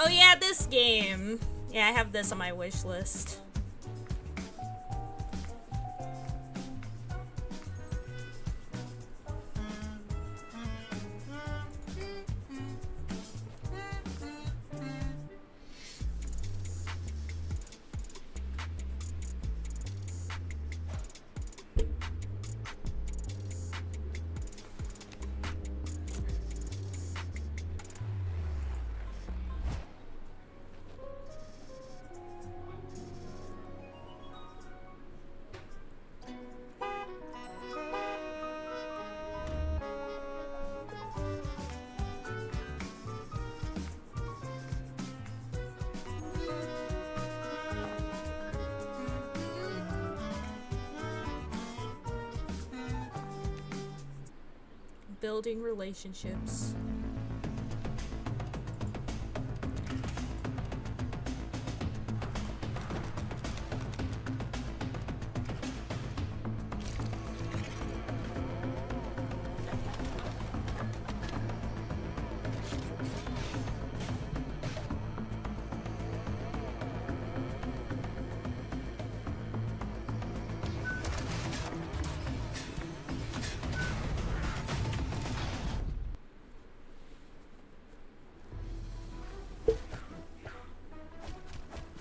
Oh yeah, this game. Yeah, I have this on my wish list. Building relationships.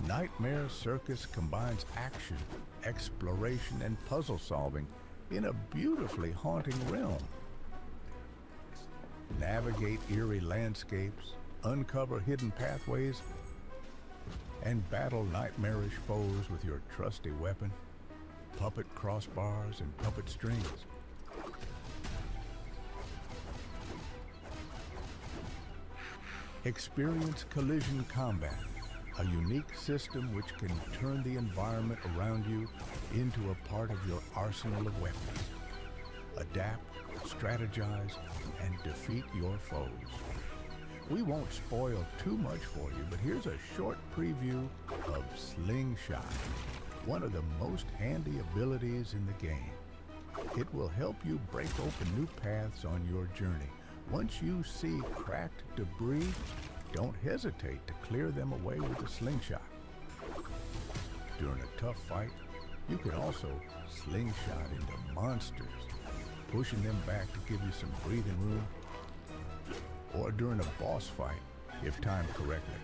Nightmare Circus combines action, exploration, and puzzle solving in a beautifully haunting realm. Navigate eerie landscapes, uncover hidden pathways, and battle nightmarish foes with your trusty weapon, puppet crossbars, and puppet strings. Experience collision combat, a unique system which can turn the environment around you into a part of your arsenal of weapons. Adapt, strategize, and defeat your foes. We won't spoil too much for you, but here's a short preview of Slingshot, one of the most handy abilities in the game. It will help you break open new paths on your journey. Once you see cracked debris, don't hesitate to clear them away with a slingshot. During a tough fight, you can also slingshot into monsters, pushing them back to give you some breathing room. Or during a boss fight, if timed correctly,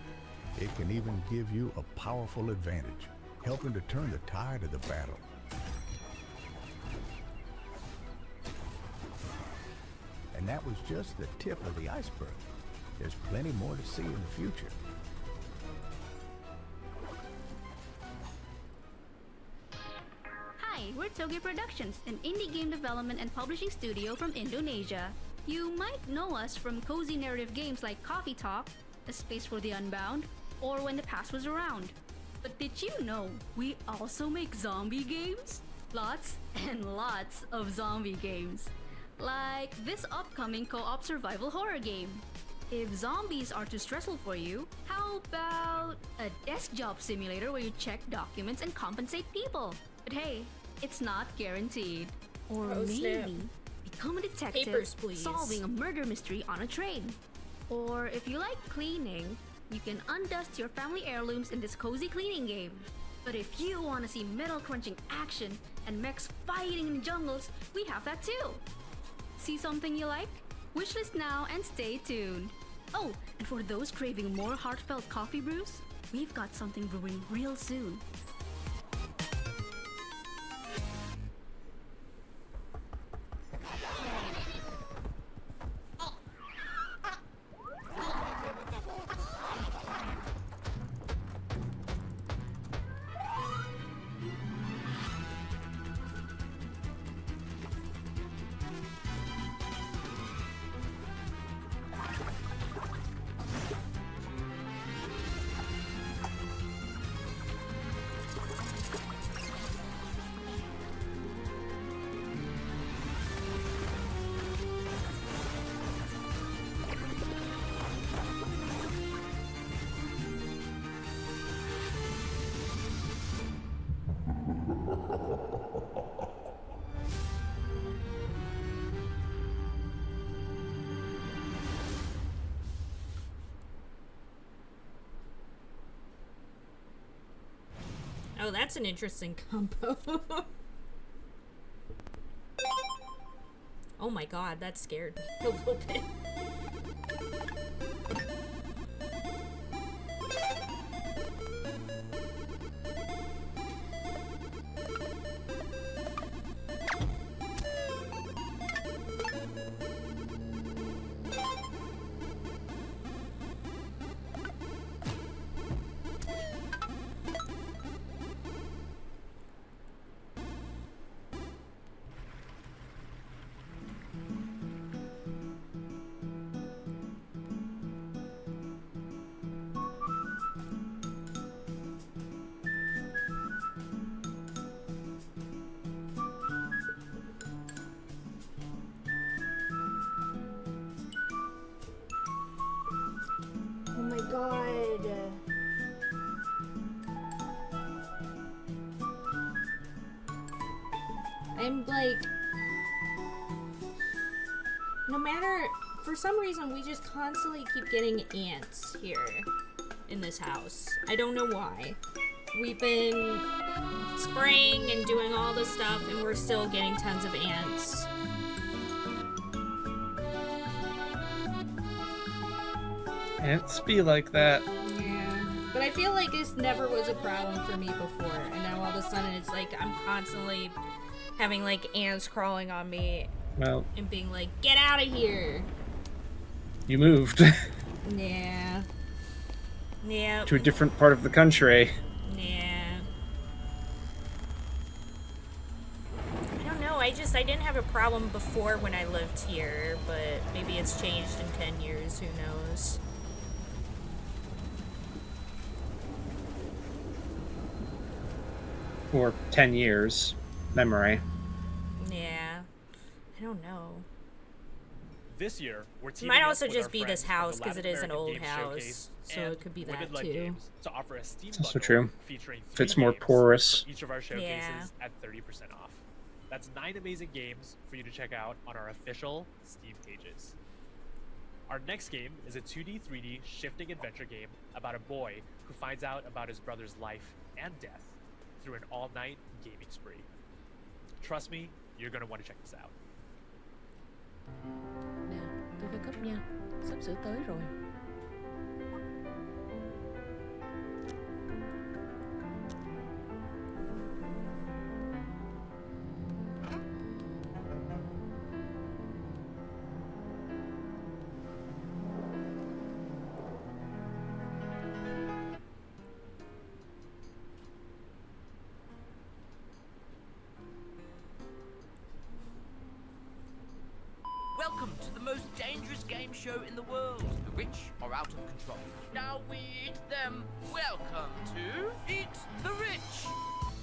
it can even give you a powerful advantage, helping to turn the tide of the battle. And that was just the tip of the iceberg. There's plenty more to see in the future. Hi, we're Toge Productions, an indie game development and publishing studio from Indonesia. You might know us from cozy narrative games like Coffee Talk, A Space for the Unbound, or When the Past Was Around. But did you know we also make zombie games? Lots and lots of zombie games. Like this upcoming co-op survival horror game. If zombies are too stressful for you, how about a desk job simulator where you check documents and compensate people? But hey, it's not guaranteed. Or maybe become a detective Papers, please. solving a murder mystery on a train. Or if you like cleaning, you can undust your family heirlooms in this cozy cleaning game. But if you want to see metal crunching action and mechs fighting in jungles, we have that too. See something you like? Wishlist now and stay tuned. Oh, and for those craving more heartfelt coffee brews, we've got something brewing real soon. Oh, that's an interesting combo. Oh my god, that scared me a little bit. Oh my god. I'm like, no matter, for some reason we just constantly keep getting ants here in this house. I don't know why. We've been spraying and doing all this stuff and we're still getting tons of ants. Ants be like that. Yeah, but I feel like this never was a problem for me before, and now all of a sudden it's like I'm constantly having like ants crawling on me Well, and being like, get out of here. you moved Yeah. Yeah. to a different part of the country. Yeah. I don't know, I didn't have a problem before when I lived here, but maybe it's changed in 10 years, who knows. Or 10 years. Memory. Yeah. I don't know. This year, we're It teaming might up also with just our be this friends from the house because it Latin is an American old Games house, Showcase so and it could be Women that Led too. Games to offer a Steam It's also bundle true. featuring If it's 3 more games porous. from each of our showcases Yeah. at 30% off. That's 9 amazing games for you to check out on our official Steam pages. Our next game is a 2D, 3D shifting adventure game about a boy who finds out about his brother's life and death through an all-night gaming spree. Trust me, you're going to want to check this out. Nè, tôi phải cấp nha. Sắp sửa tới rồi. Welcome to the most dangerous game show in the world. The rich are out of control. Now we eat them. Welcome to Eat the Rich.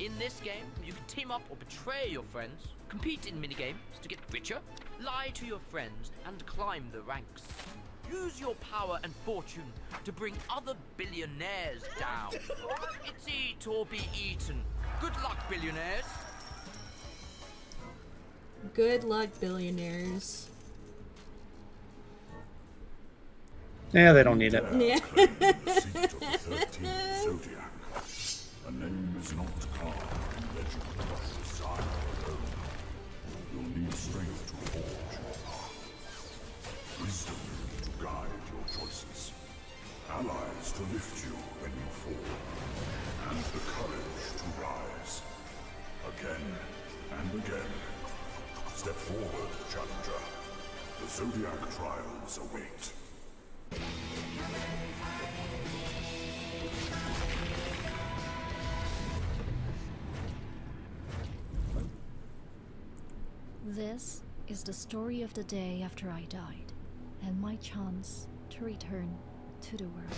In this game, you can team up or betray your friends, compete in minigames to get richer, lie to your friends, and climb the ranks. Use your power and fortune to bring other billionaires down. It's eat or be eaten. Good luck, billionaires. Good luck, billionaires. Yeah, they don't need it. Yeah. Seat of the 13th Zodiac. A name is not carved in legend, but desire alone. You'll need strength to forge your path, wisdom to guide your choices, allies to lift you when you fall, and the courage to rise. Again and again. Step forward, challenger. The Zodiac trials await. This is the story of the day after I died, and my chance to return to the world.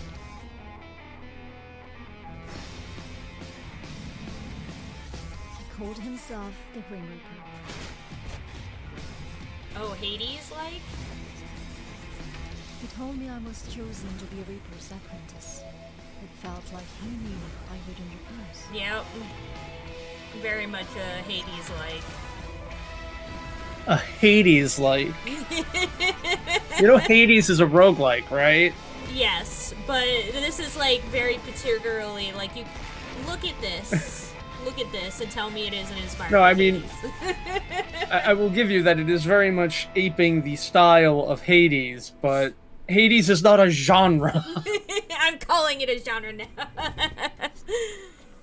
He called himself the Grim Reaper. Oh, Hades, like? He told me I was chosen to be Reaper's apprentice. It felt like he knew I wouldn't refuse. Yep. Very much a Hades, like. A Hades-like. You know Hades is a roguelike, right? Yes, but this is like very particularly like you look at this. look at this and tell me it isn't inspired. No, by I mean, Hades. I will give you that it is very much aping the style of Hades, but Hades is not a genre. I'm calling it a genre now.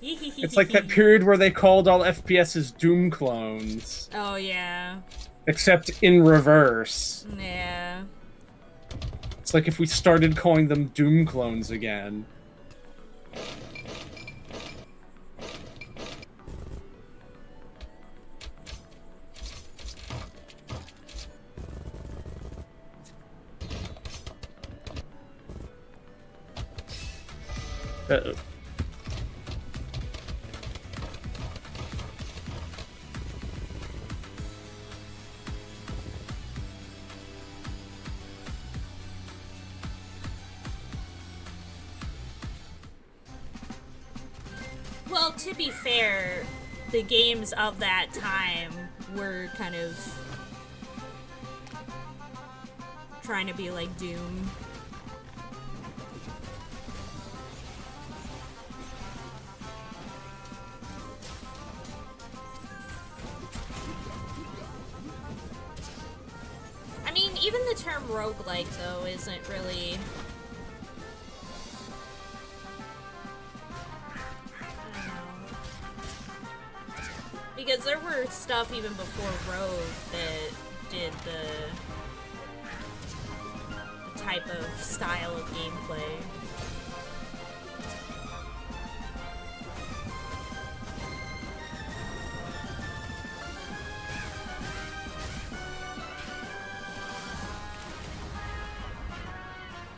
It's like that period where they called all FPSs Doom clones. Oh yeah. Except in reverse. Yeah. It's like if we started calling them Doom clones again. Uh-oh. Well, to be fair, the games of that time were kind of trying to be like Doom. I mean, even the term roguelike, though, isn't really... Because there were stuff even before Rogue that did the type of style of gameplay.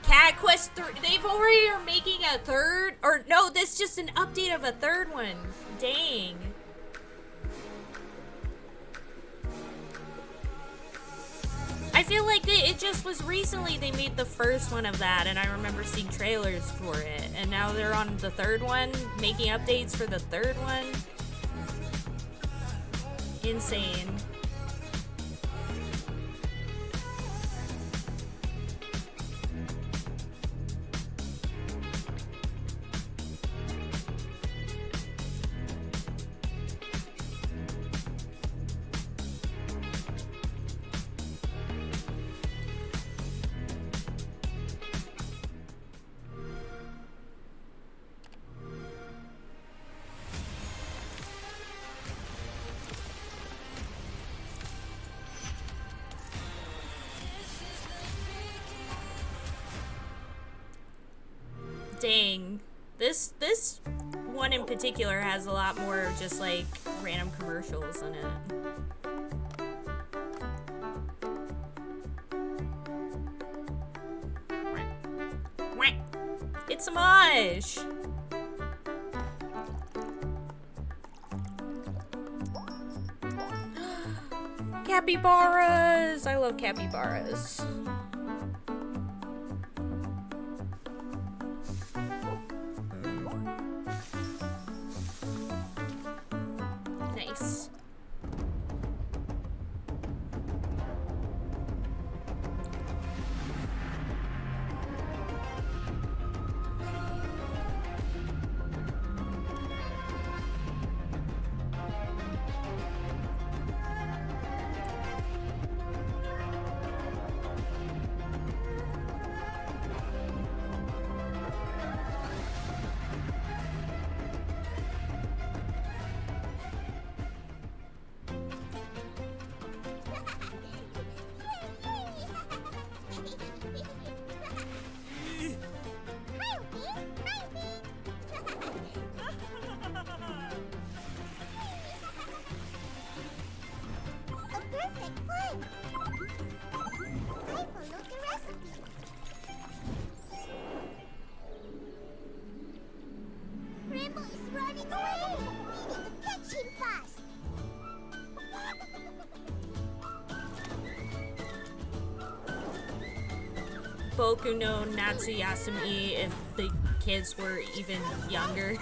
Cat Quest 3, they've already are making a third, or no, that's just an update of a third one. Dang. I feel like it just was recently they made the first one of that, and I remember seeing trailers for it, and now they're on the third one, making updates for the third one. Insane. Dang. This one in particular has a lot more just like random commercials in it. Whack. It's a Mosh! Capybaras! I love capybaras. Nice. Boku no Natsuyasumi if the kids were even younger.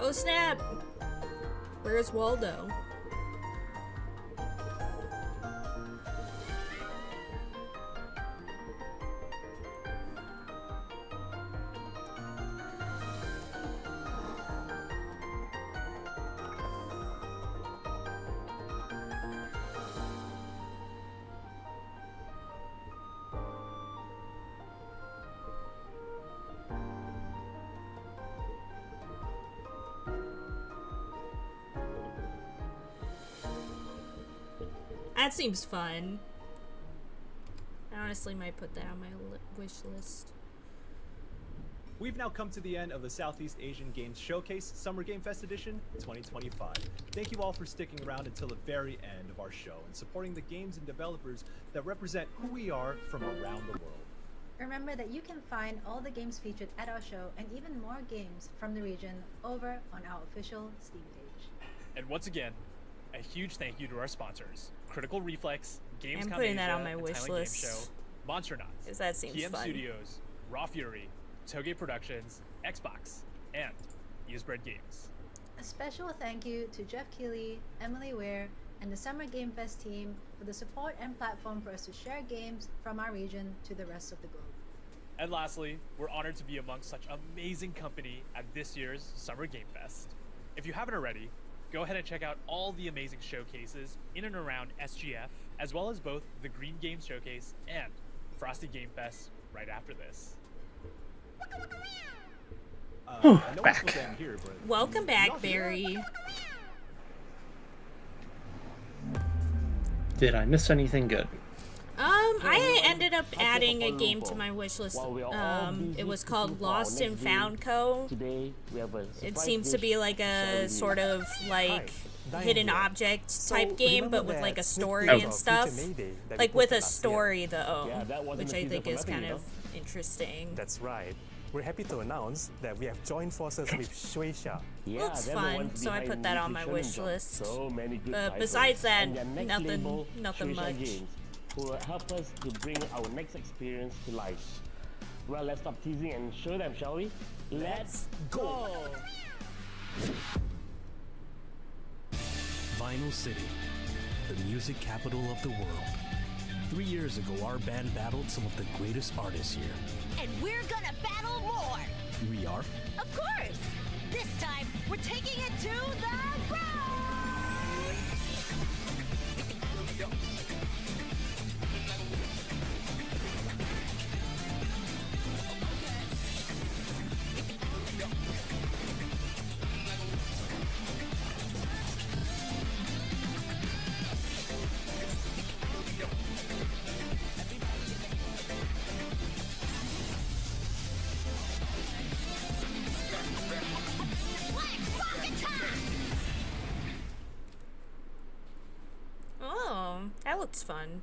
Oh snap! Where's Waldo? That seems fun. I honestly might put that on my wish list. We've now come to the end of the Southeast Asian Games Showcase Summer Game Fest Edition 2025. Thank you all for sticking around until the very end of our show and supporting the games and developers that represent who we are from around the world. Remember that you can find all the games featured at our show and even more games from the region over on our official Steam page. And once again, a huge thank you to our sponsors: Critical Reflex, Games I'm putting that on my and wish Thailand list. Game Show, Monstronauts, Because that seems PM fun. Studios, Raw Fury, Toge Productions, Xbox, and Usebread Games. A special thank you to Jeff Keighley, Emily Ware, and the Summer Game Fest team for the support and platform for us to share games from our region to the rest of the globe. And lastly, we're honored to be among such amazing company at this year's Summer Game Fest. If you haven't already, go ahead and check out all the amazing showcases in and around SGF, as well as both the Green Games Showcase and Frosty Game Fest right after this. I know we're back. supposed to end here, but Welcome did y'all back, hear that? Barry. Did I miss anything good? I ended up adding a game to my wish list. It was called Lost and Found Co. Today we have a It seems to be like a sort of like hidden object type game, but with like a story and stuff. Like with a story though, which I think is kind of interesting. That's right. We're happy to announce that we have joined forces with Shueisha. Looks fun, so I put that on my wish list. So many good But titles. besides that, And their next nothing label, Shueisha much. Games, who will help us to bring our next experience to life. Well, let's stop teasing and show them, shall we? Let's go! Vinyl City, the music capital of the world. 3 years ago, our band battled some of the greatest artists here. And we're gonna battle more! We are? Of course! This time, we're taking it to the road! Oh, that looks fun.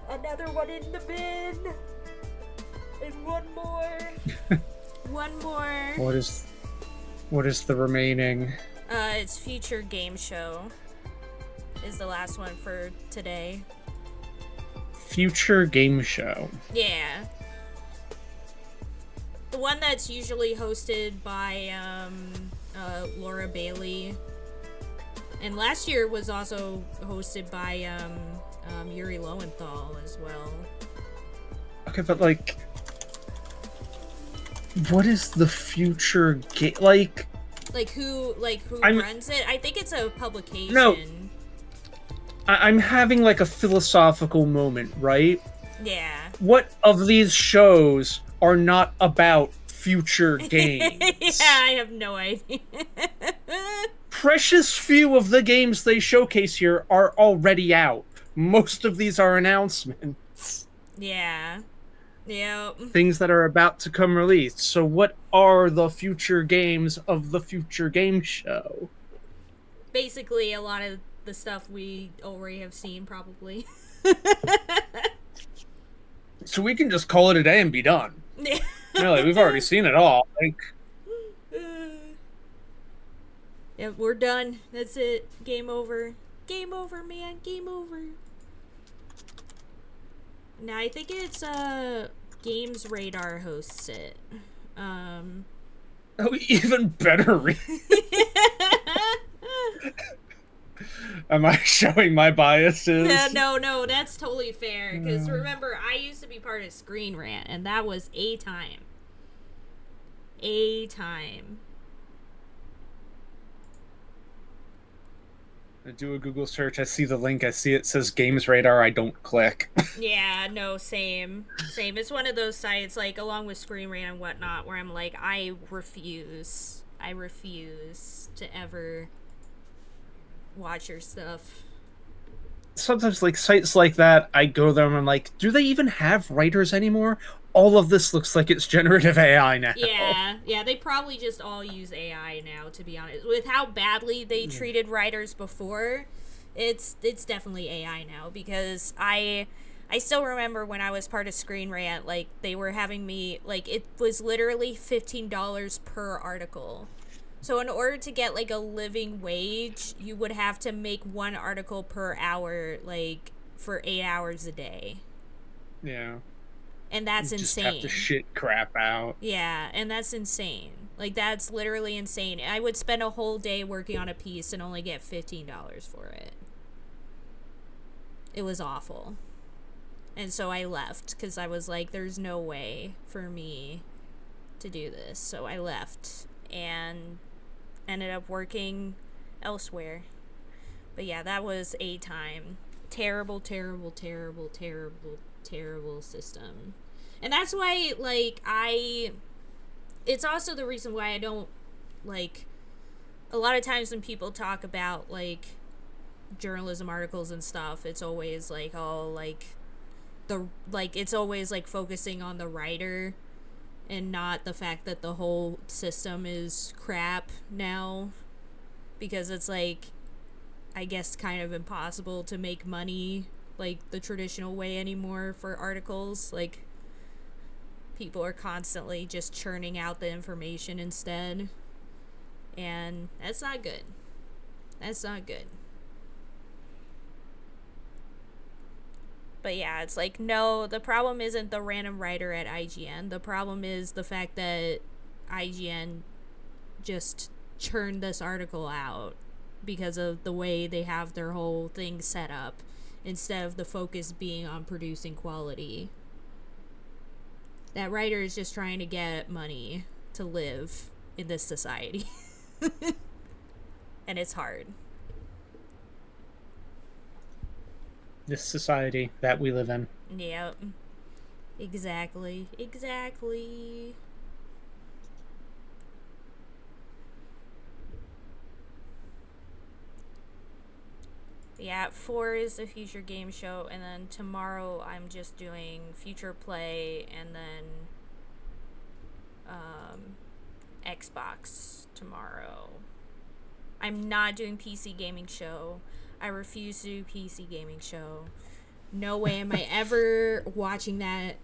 Another one in the bin. And one more. One more. What is the remaining? It's Future Game Show. Is the last one for today. Future Game Show. Yeah. The one that's usually hosted by Laura Bailey. And last year was also hosted by Yuri Lowenthal as well. Okay, but like, what is the future game? Like who I'm- runs it? I think it's a publication. No. I'm having like a philosophical moment, right? Yeah. What of these shows are not about future games? Yeah, I have no idea. Precious few of the games they showcase here are already out. Most of these are announcements. Yeah. Yep. Things that are about to come released. So what are the future games of the future game show? Basically, a lot of the stuff we already have seen, probably. So we can just call it a day and be done. Yeah. Really, we've already seen it all. Like, Yeah, we're done. That's it. Game over. Game over, man. Game over. No, I think it's Games Radar hosts it. Oh, even better. Am I showing my biases? No, that's totally fair. Because remember, I used to be part of Screen Rant, and that was a time. I do a Google search, I see the link, I see it says Games Radar, I don't click. Yeah, no, same. It's one of those sites, like, along with Screen Rant and whatnot, where I'm like, I refuse to ever watch your stuff. Sometimes, like, sites like that, I go there and I'm like, do they even have writers anymore? All of this looks like it's generative AI now. Yeah, they probably just all use AI now, to be honest. With how badly they treated writers before, it's definitely AI now, because I still remember when I was part of Screen Rant, like, they were having me, like, it was literally $15 per article. So in order to get, like, a living wage, you would have to make one article per hour, like, for 8 hours a day. Yeah. And that's you just insane. Have to shit crap out. Yeah, and that's insane. Like, that's literally insane. I would spend a whole day working on a piece and only get $15 for it. It was awful. And so I left, because I was like, there's no way for me to do this. So I left and ended up working elsewhere. But yeah, that was a time. Terrible system. And that's why, like, it's also the reason why I don't, like, a lot of times when people talk about, like, journalism articles and stuff, it's always like, oh, like, it's always, like, focusing on the writer and not the fact that the whole system is crap now, because it's, like, I guess kind of impossible to make money, like, the traditional way anymore for articles. Like, people are constantly just churning out the information instead, and that's not good. But yeah, it's like, no, the problem isn't the random writer at IGN. The problem is the fact that IGN just churned this article out because of the way they have their whole thing set up, instead of the focus being on producing quality. That writer is just trying to get money to live in this society. And it's hard. This society that we live in. Yep. Exactly. Yeah, 4 is the Future Game Show, and then tomorrow I'm just doing Future Play, and then Xbox tomorrow. I'm not doing PC Gaming Show. I refuse to do PC Gaming Show. No way am I ever watching that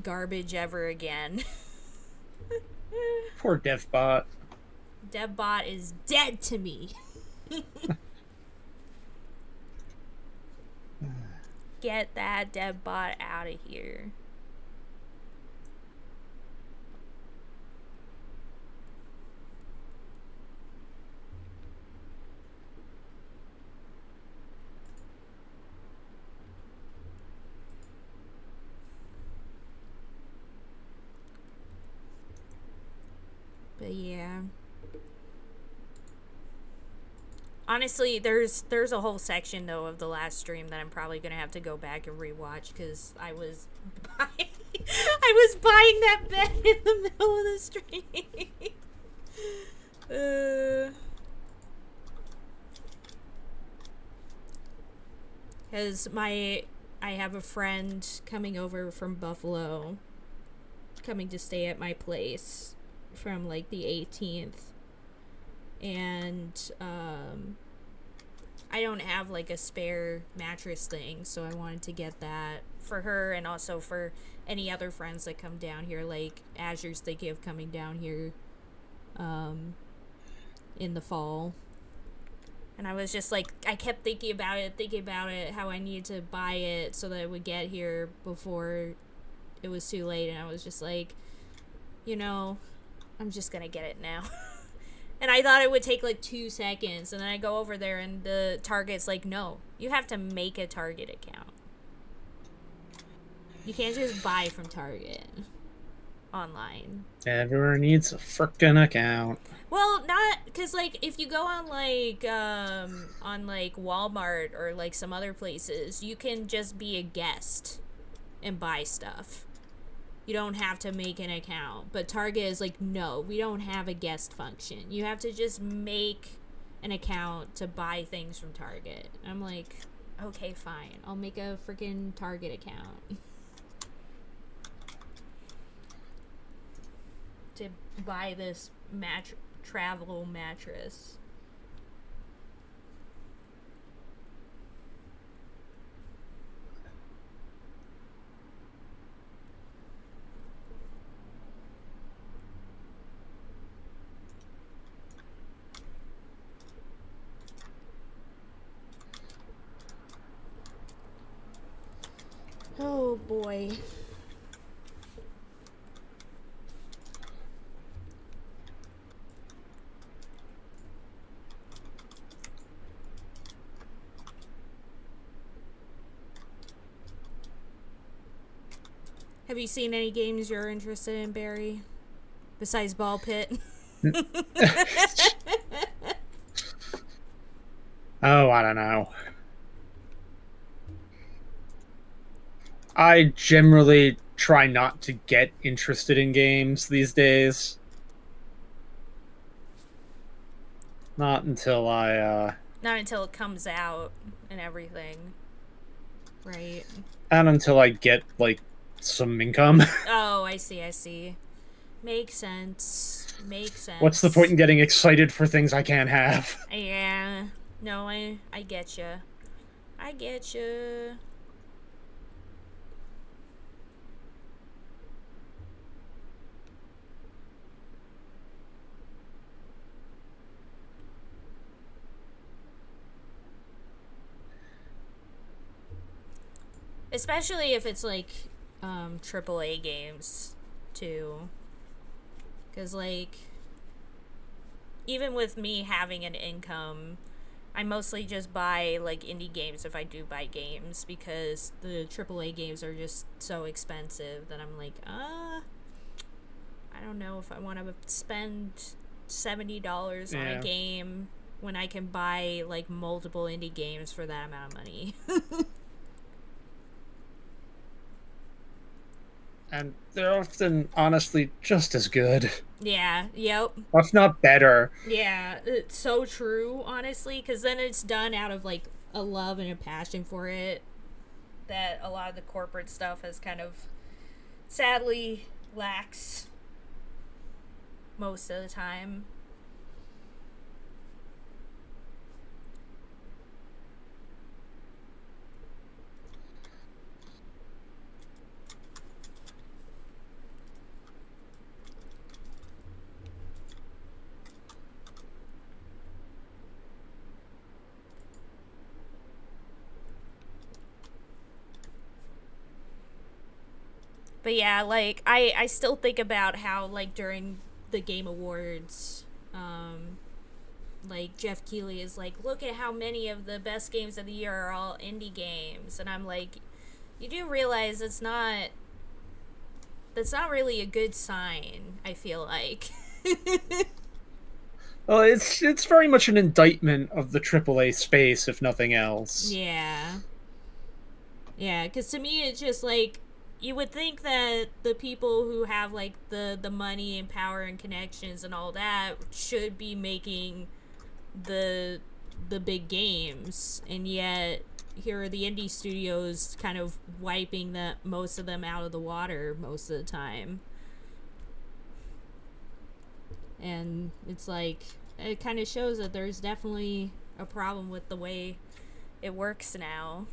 garbage ever again. Poor DevBot. DevBot is dead to me. Get that DevBot out of here. But yeah. Honestly, there's a whole section though of the last stream that I'm probably gonna have to go back and rewatch, because I was buying that bed in the middle of the stream. Because I have a friend coming over from Buffalo, coming to stay at my place from like the 18th. And I don't have like a spare mattress thing, so I wanted to get that for her, and also for any other friends that come down here. Like Azure's thinking of coming down here in the fall, and And I was just like, I kept thinking about it, how I needed to buy it so that it would get here before it was too late. And I was just like, you know, I'm just gonna get it now. And I thought it would take like 2 seconds. And then I go over there and the Target's like, no, you have to make a Target account. You can't just buy from Target online. Everyone needs a frickin' account. Well, not because like if you go on like Walmart or like some other places, you can just be a guest and buy stuff. You don't have to make an account. But Target is like, no, we don't have a guest function. You have to just make an account to buy things from Target. I'm like, okay, fine. I'll make a freaking Target account. To buy this travel mattress. Oh boy. Have you seen any games you're interested in, Barry? Besides Ball Pit? Oh, I don't know. I generally try not to get interested in games these days. Not until Not until it comes out and everything. Right. and until I get, like, some income. Oh, I see. Makes sense. What's the point in getting excited for things I can't have? Yeah. No, I get you. I get you. Especially if it's like AAA games too. Cuz like even with me having an income, I mostly just buy like indie games if I do buy games because the AAA games are just so expensive that I'm like, I don't know if I want to spend $70 on a game when I can buy like multiple indie games for that amount of money. And they're often, honestly, just as good. Yeah, yep. If not better. Yeah, it's so true, honestly, because then it's done out of, like, a love and a passion for it that a lot of the corporate stuff has kind of, sadly, lacks most of the time. But yeah, like, I still think about how, like, during the Game Awards, like, Jeff Keighley is like, look at how many of the best games of the year are all indie games. And I'm like, you do realize that's not really a good sign, I feel like. Well, it's very much an indictment of the AAA space, if nothing else. Yeah. Yeah, because to me, it's just like, you would think that the people who have, like, the money and power and connections and all that should be making the big games, and yet here are the indie studios kind of wiping most of them out of the water most of the time. And it's like, it kind of shows that there's definitely a problem with the way it works now.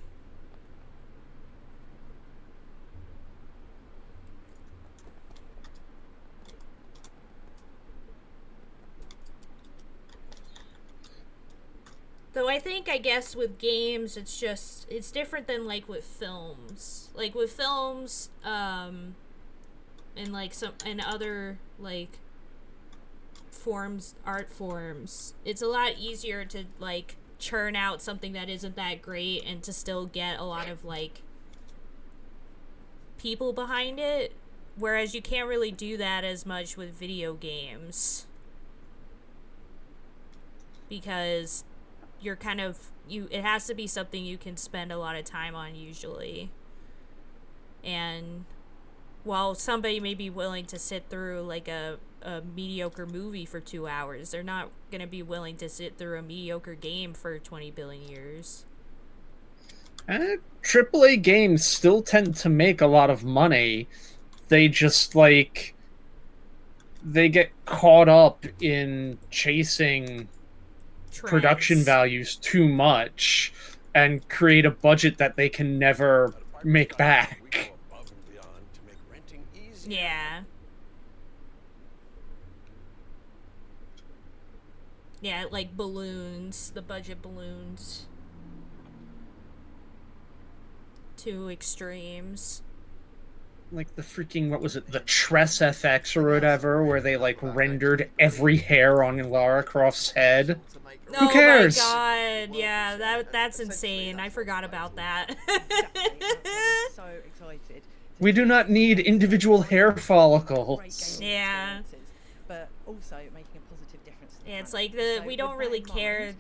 Though I guess with games, it's different than like with films. Like with films, and like and other like art forms, it's a lot easier to like churn out something that isn't that great and to still get a lot of like people behind it. Whereas you can't really do that as much with video games. Because you're kind of it has to be something you can spend a lot of time on usually. And while somebody may be willing to sit through like a mediocre movie for 2 hours, they're not going to be willing to sit through a mediocre game for 20 billion years. AAA games still tend to make a lot of money. They just like they get caught up in chasing production values too much and create a budget that they can never make back. Yeah. Yeah, like balloons, the budget balloons. To extremes. Like the freaking, what was it, the Tress FX or whatever, where they like rendered every hair on Lara Croft's head. Who cares? Oh my god, yeah, that's insane. I forgot about that. So excited. We do not need individual hair follicles. Yeah. But also making a positive difference. Yeah, it's like we don't really care.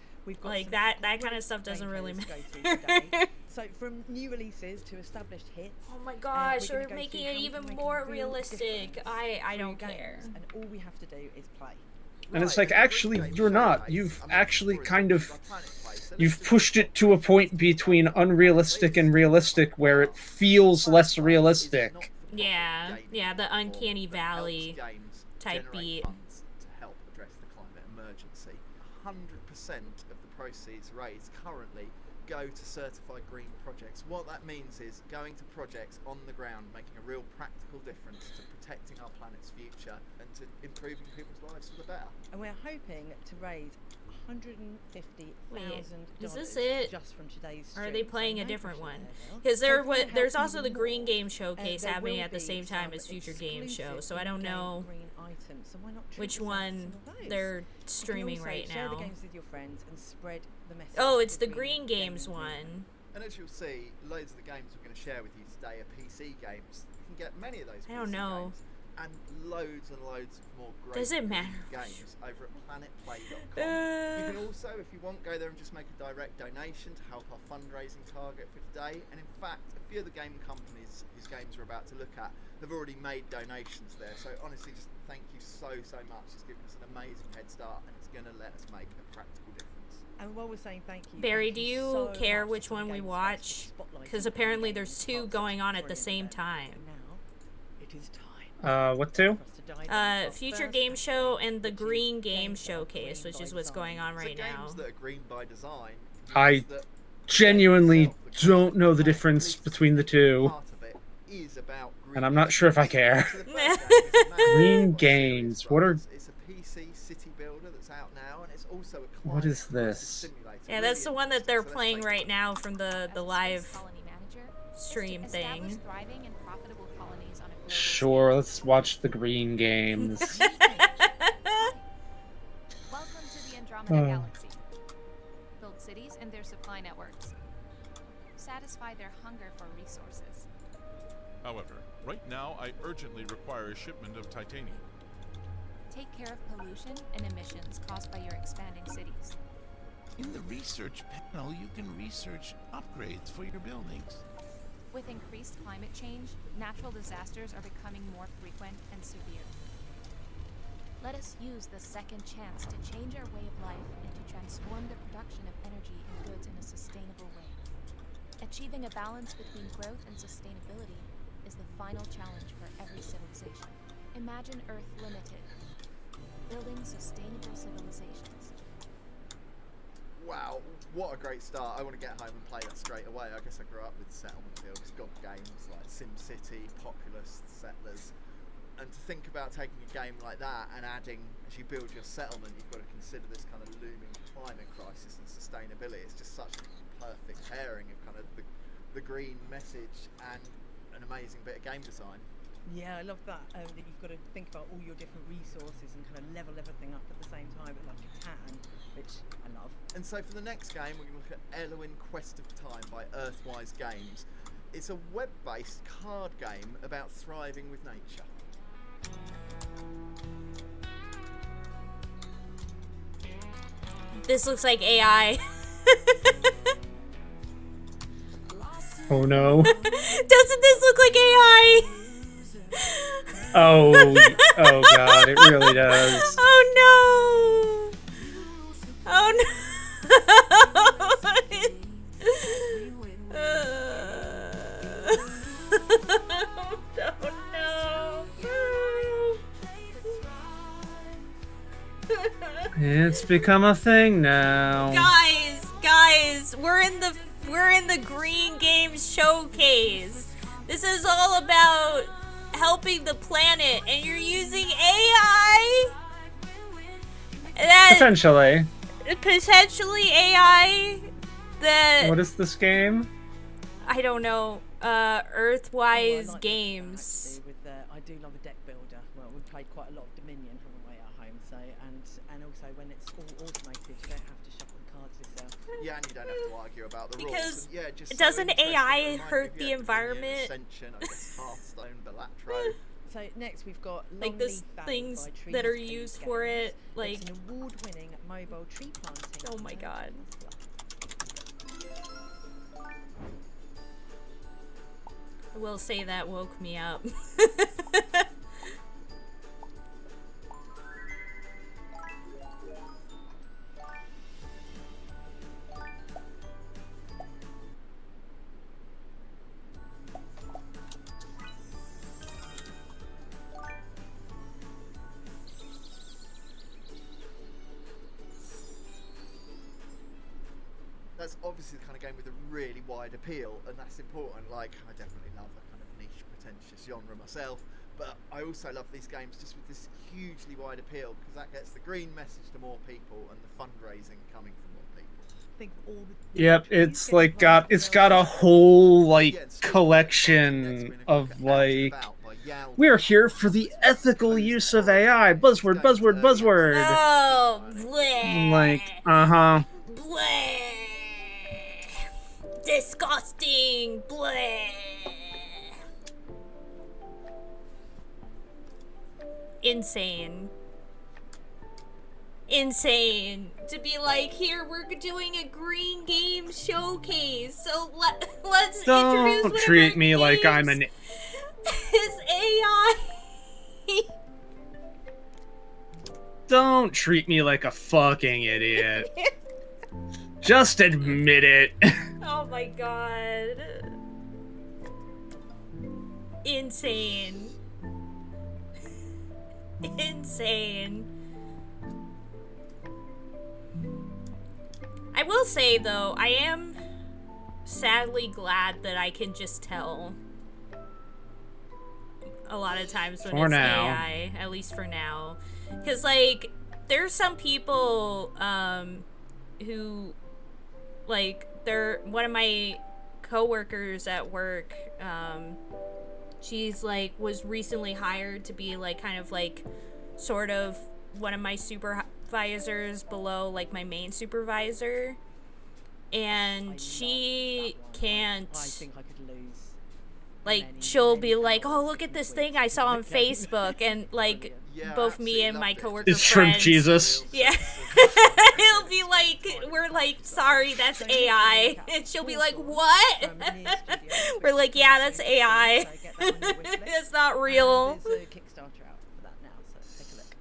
Like that kind of stuff doesn't really matter. So from new releases to established hits. Oh my gosh, we're making it even more realistic. I don't care. And all we have to do is play. And it's like, actually, you're not. You've actually kind of... You've pushed it to a point between unrealistic and realistic where it feels less realistic. Yeah, the uncanny valley type beat. To help address the climate emergency. 100% of the proceeds raised currently go to certified green projects. What that means is going to projects on the ground, making a real practical difference to protecting our planet's future and to improving people's lives for the better. And we're hoping to raise $150,000. Is this it? Just from today's or are they playing a different one? Because there's also the Green Game Showcase happening at the same time as Future Game Show, so I don't know which one they're streaming right now. Share the games with your friends and spread the message. Oh, it's the Green Games one. And as you'll see, loads of the games we're going to share with you today are PC games. You can get many of those I don't know. games and loads of more great Does it matter? games over at planetplay.com. You can also, if you want, go there and just make a direct donation to help our fundraising target for today. And in fact, a few of the game companies whose games we're about to look at have already made donations there. So honestly, just thank you so much. It's given us an amazing head start and it's going to let us make a practical difference. And while we're saying thank you, Barry, do you care which one we watch? Because apparently there's two going on at the same time. Now, it is time. What two? Future Game Show and the Green Game Showcase, which is what's going on right now. Games that are green by design. I genuinely don't know the difference between the two. And I'm not sure if I care. Green Games. What are... It's a PC city builder that's out now, and it's also a what is this? Yeah, that's the one that they're playing right now from the live stream thing. Sure, let's watch the Green Games. Welcome to the Andromeda Galaxy. Build cities and their supply networks. Satisfy their hunger for resources. However, right now I urgently require a shipment of titanium. Take care of pollution and emissions caused by your expanding cities. In the research panel, you can research upgrades for your buildings. With increased climate change, natural disasters are becoming more frequent and severe. Let us use the second chance to change our way of life and to transform the production of energy and goods in a sustainable way. Achieving a balance between growth and sustainability is the final challenge for every civilization. Imagine Earth Limited, building sustainable civilizations. Wow, what a great start. I want to get home and play that straight away. I guess I grew up with settlement builds, got games like SimCity, Populous, Settlers. And to think about taking a game like that and adding, as you build your settlement, you've got to consider this kind of looming climate crisis and sustainability. It's just such a perfect pairing of kind of the green message and an amazing bit of game design. Yeah, I love that, that you've got to think about all your different resources and kind of level everything up at the same time, but like Catan, which I love. And so for the next game, we're going to look at Elwyn Quest of Time by Earthwise Games. It's a web-based card game about thriving with nature. This looks like AI. Oh no. Doesn't this look like AI? Oh god, it really does. Oh no. Oh no. Oh no. It's become a thing now. Guys, we're in the Green Games Showcase. This is all about helping the planet, and you're using AI? Potentially. Potentially AI that... What is this game? I don't know. Earthwise Games. I do love a deck builder. Well, we've played quite a lot of Dominion, haven't we, at home? So, and also when it's all automated, you don't have to shuffle the cards yourself. Yeah, and you don't have to argue about the rules. Because And, yeah, just doesn't so AI hurt the environment? Ascension, I guess Hearthstone, Balatro. So next we've got Like there's things that are used for it, like it's an award-winning mobile tree planting. Oh my god. I will say that woke me up. That's obviously the kind of game with a really wide appeal, and that's important. Like, I definitely love a kind of niche, pretentious genre myself, but I also love these games just with this hugely wide appeal, because that gets the green message to more people and the fundraising coming from more people. Yep, it's like got a whole like collection of like we're here for the ethical use of AI. Buzzword, buzzword, buzzword. Oh, bleh. Like, uh-huh. Bleh. Disgusting. Bleh. Insane. Insane to be like, here we're doing a Green Game Showcase, so let's introduce Don't treat me like I'm an is AI. Don't treat me like a fucking idiot. Just admit it. Oh my god. Insane. Insane. I will say though, I am sadly glad that I can just tell a lot of times when it's AI, at least for now. Because like, there's some people who, like, one of my coworkers at work, she's like was recently hired to be like kind of like sort of one of my supervisors below like my main supervisor, and she can't, I think I could lose. like, she'll be like, oh, look at this thing I saw on Facebook, and like both me and my coworker It's Shrimp friends, Jesus. yeah. It'll be like, we're like, sorry, that's AI, and she'll be like, what? We're like, yeah, that's AI. It's not real. There's a Kickstarter out for that now, so take a look.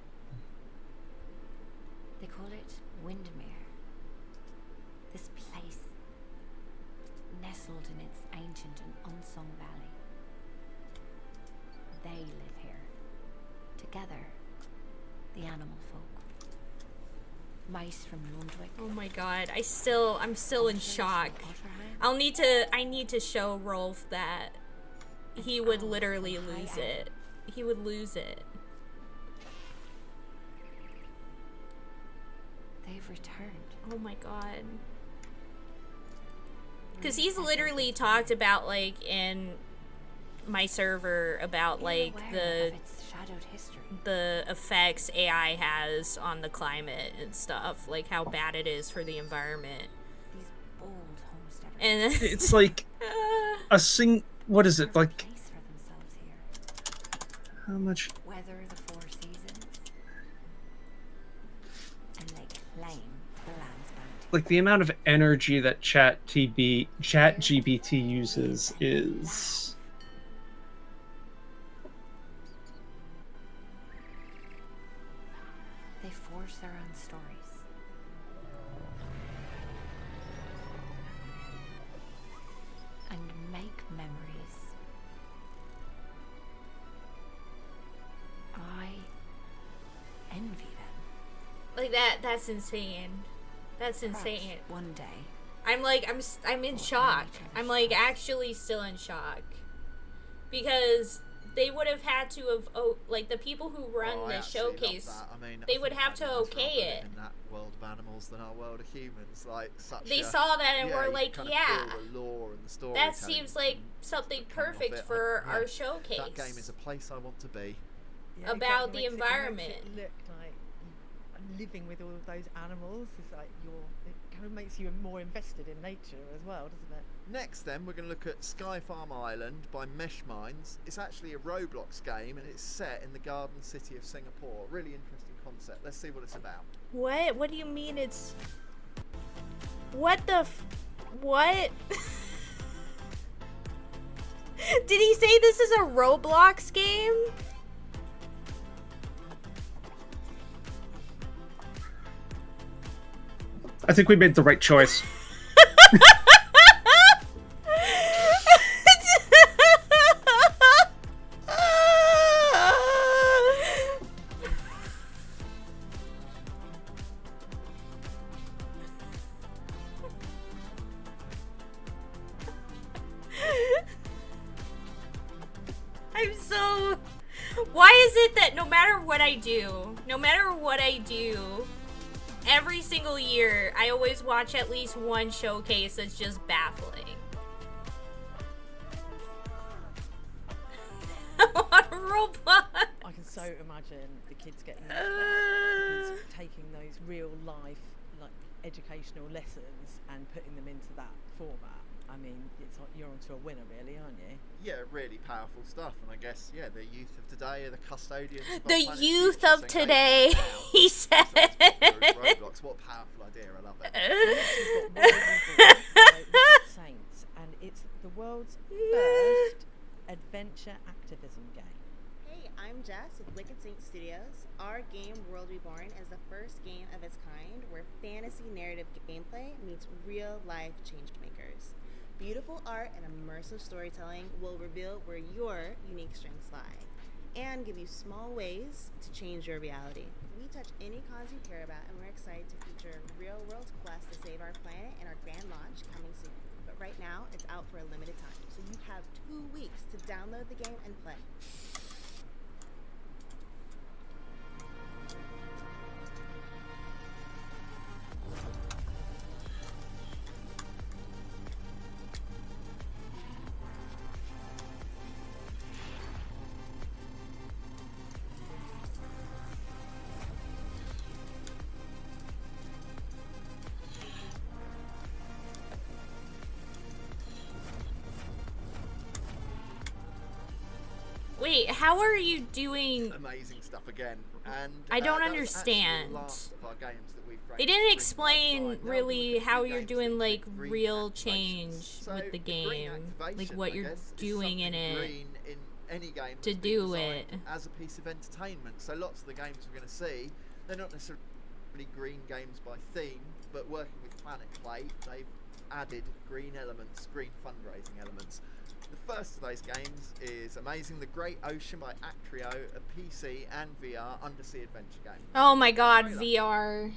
They call it Windermere. This place, nestled in its ancient and unsung valley. They live here, together, the animal folk. Mice from Lundwick. Oh my god, I'm still in shock. I need to show Rolf that he would literally lose it. he would lose it. They've returned. Oh my god. Because he's literally talked about, like, in my server about, like, the effects AI has on the climate and stuff, like how bad it is for the environment. These bold homesteaders. And It's like what is it, like, how much? Weather the 4 seasons. And they claim the land's bounty. Like, the amount of energy that ChatGPT uses is... They forge their own stories. And make memories. I envy them. like that's insane. That's insane. Perhaps one day. I'm like, I'm in shock. I'm like actually still in shock. Because they would have had to have, like, the people who run the showcase, they would have to okay it. In that world of animals than our world of humans, like such. They saw that and were like, yeah, the lore and the story. that seems like something perfect for our showcase. That game is a place I want to be. Yeah, about exactly. the environment. It look like living with all of those animals is like it kind of makes you more invested in nature as well, doesn't it? Next then we're going to look at Sky Farm Island by Mesh Minds. It's actually a Roblox game and it's set in the Garden City of Singapore. Really interesting concept. Let's see what it's about. What? What do you mean it's... What the what? Did he say this is a Roblox game? I think we made the right choice. I'm so... Why is it that no matter what I do, every single year, I always watch at least one showcase that's just baffling. On Roblox. I can so imagine the kids getting into that, because taking those real life, like, educational lessons and putting them into that format. I mean, it's like you're onto a winner, really, aren't you? Yeah, really powerful stuff, and I guess the youth of today are the custodians. Of The youth of today, he said. Roblox, what a powerful idea! I love it. Saints, and it's the world's first adventure activism game. Hey, I'm Jess with Wicked Saint Studios. Our game, World Reborn, is the first game of its kind where fantasy narrative gameplay meets real-life change makers. Beautiful art and immersive storytelling will reveal where your unique strengths lie and give you small ways to change your reality. We touch any cause you care about, and we're excited to feature real-world quests to save our planet in our grand launch coming soon. But right now, it's out for a limited time, so you have 2 weeks to download the game and play. Wait, how are you doing? Amazing stuff again, and I don't that was actually understand. the last of our games that we've They didn't explain really how you're doing, like, real change with the game, like what you're doing in it green in any game to that's been do designed it. as a piece of entertainment. So lots of the games we're going to see, they're not necessarily green games by theme, but working with Planet Plate, they've added green elements, green fundraising elements. The first of those games is Amazing the Great Ocean by Actrio, a PC and VR undersea adventure game. Oh my god, VR.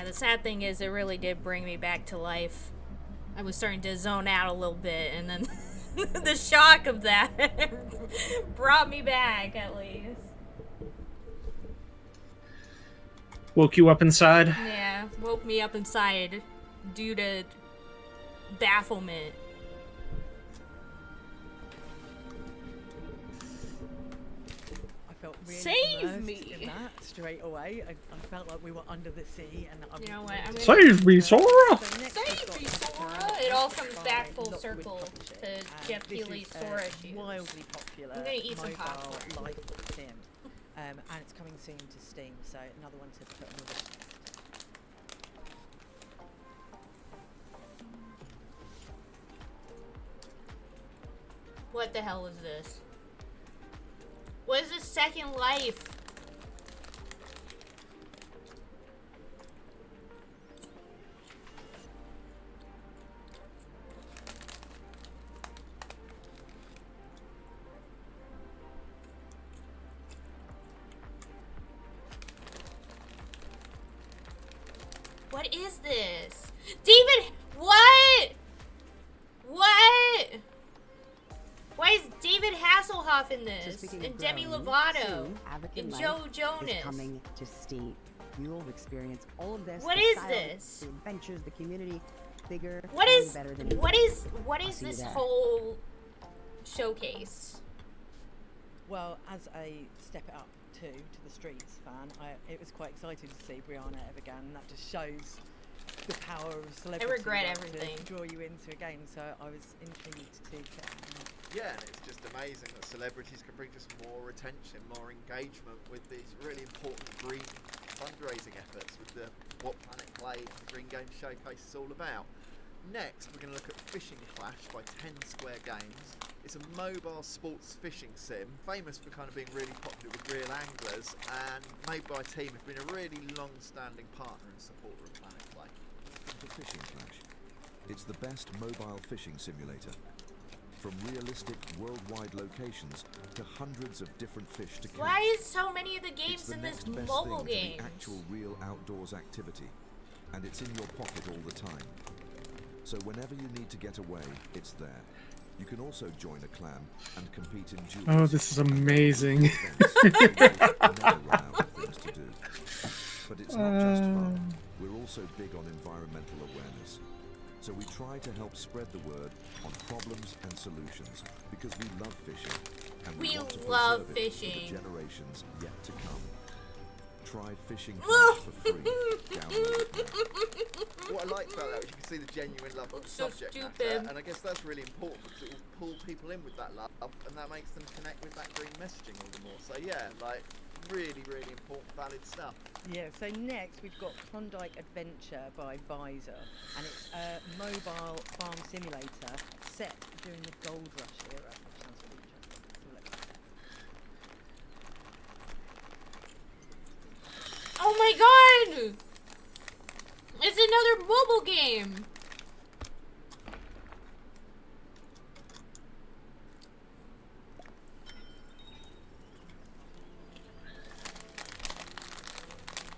Yeah, the sad thing is it really did bring me back to life. I was starting to zone out a little bit, and then the shock of that brought me back, at least. Woke you up inside? Yeah, woke me up inside due to bafflement. I felt really Save immersed me! in that straight away. I felt like we were under the sea, and You know what? I'm Save me, Sora! Save me, Sora! It all comes back full circle to Jeff Keighley's Sora shoes. Wildly popular. I'm gonna eat some mobile popcorn. life sim, and it's coming soon to Steam. So another one to put on the list. What the hell is this? What is this Second Life? What is this? David, what? What? Why is David Hasselhoff in this? And Demi Lovato? And Joe Jonas? Is coming to Steam. You will experience all of this. What the is style, this? The adventures, the community, bigger. What and is better than what ever. is what I'll is see you this there. whole showcase? Well, as a Step It Up 2 to the Streets fan, it was quite exciting to see Brianna Evergan. That just shows the power of celebrity. regret like, everything. To draw you into a game, so I was intrigued to check it out. Yeah, and it's just amazing that celebrities can bring just more attention, more engagement with these really important green fundraising efforts with the What Planet Play and Green Games Showcase is all about. Next, we're going to look at Fishing Clash by 10 Square Games. It's a mobile sports fishing sim, famous for kind of being really popular with real anglers, and made by a team who've been a really long-standing partner and supporter of Planet Play. The Fishing Clash. It's the best mobile fishing simulator. From realistic worldwide locations to hundreds of different fish to catch. Why is so many of the It's games the in this next best mobile thing to game? the actual real outdoors activity, and it's in your pocket all the time. So whenever you need to get away, it's there. You can also join a clan and compete in duels. Oh, this is amazing. But it's not just fun. We're also big on environmental awareness. So we try to help spread the word on problems and solutions because we love fishing and we want to love preserve it fishing. for the generations yet to come. Try Fishing Clash for free. Download it now. What I liked about that was you can see the genuine love of the so subject stupid. matter, and I guess that's really important because it will pull people in with that love, and that makes them connect with that green messaging all the more. So yeah, like really, really important, valid stuff. Yeah, so next we've got Klondike Adventure by Visor, and it's a mobile farm simulator set during the gold rush era, which sounds really interesting. So let's check. Oh my god! It's another mobile game!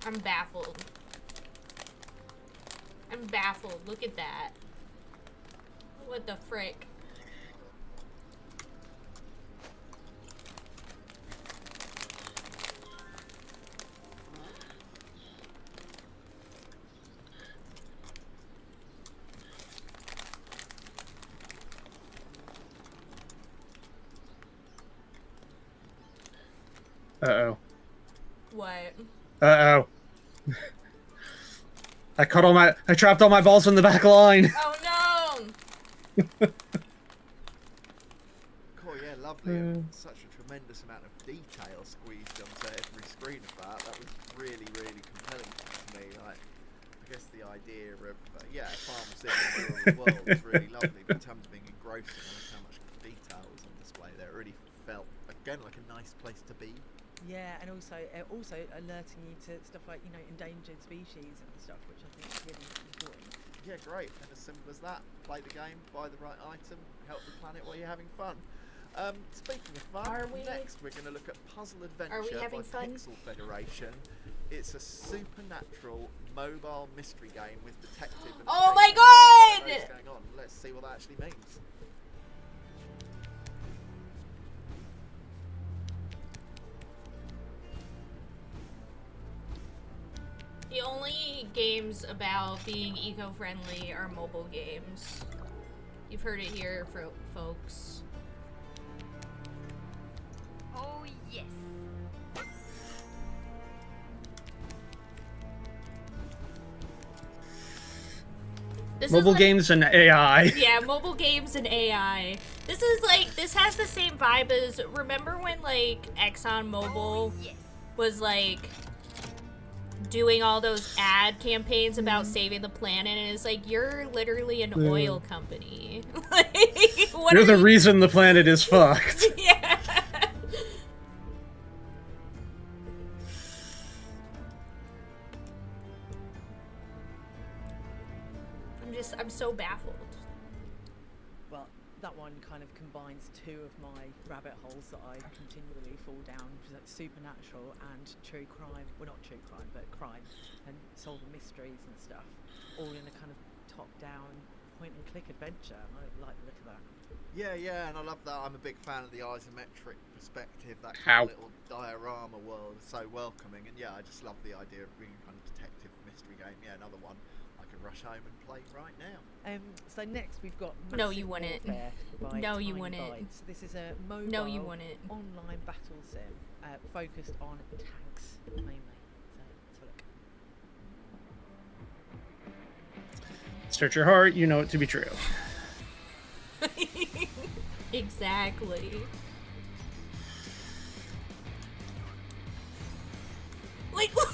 I'm baffled. I'm baffled. Look at that. What the frick? Uh-oh. What? Uh-oh. I trapped all my balls from the back line. Oh no! Cool, yeah, lovely. And such a tremendous amount of detail squeezed onto every screen of that. That was really, really compelling to me. Like, I guess the idea of yeah, a farm sim in the middle of the world was really lovely, but in terms of being engrossing and how much detail was on display there, it really felt again like a nice place to be. Yeah, and also alerting you to stuff like, you know, endangered species and stuff, which I think is really important. Yeah, great. And as simple as that, play the game, buy the right item, help the planet while you're having fun. Speaking of fun, next we're going to look at Puzzle Adventure having by fun? Pixel Federation. It's a supernatural mobile mystery game with detective and Oh my God! God! Going on. Let's see what that actually means. The only games about being eco-friendly are mobile games. You've heard it here, folks. Oh, yes. Mobile games and AI. Yeah, mobile games and AI. This is like, this has the same vibe as, remember when like Exxon Mobil was like doing all those ad campaigns about saving the planet, and it's like, you're literally an oil company. Like, what You're are the you- reason the planet is fucked. Yeah. I'm so baffled. Well, that one kind of combines two of my rabbit holes that I continually fall down, which is like supernatural and true crime. Well, not true crime, but crime and solving mysteries and stuff, all in a kind of top-down point-and-click adventure. I like the look of that. Yeah, and I love that. I'm a big fan of the isometric perspective. That How? little diorama world is so welcoming, and yeah, I just love the idea of being a kind of detective mystery game. Yeah, another one I can rush home and play right now. So next we've got No, Massive you wouldn't. Warfare by No, you Tiny wouldn't. Bytes. This is a mobile No, you wouldn't. online battle sim focused on tanks mainly. So let's have a look. Search your heart, you know it to be true. Exactly. Like, what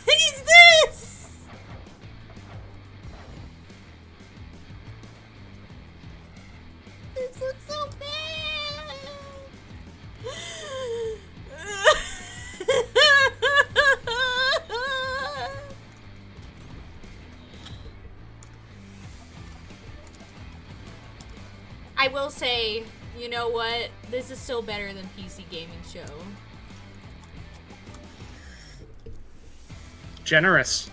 is this? This looks so bad. I will say, you know what? This is still better than PC Gaming Show. Generous.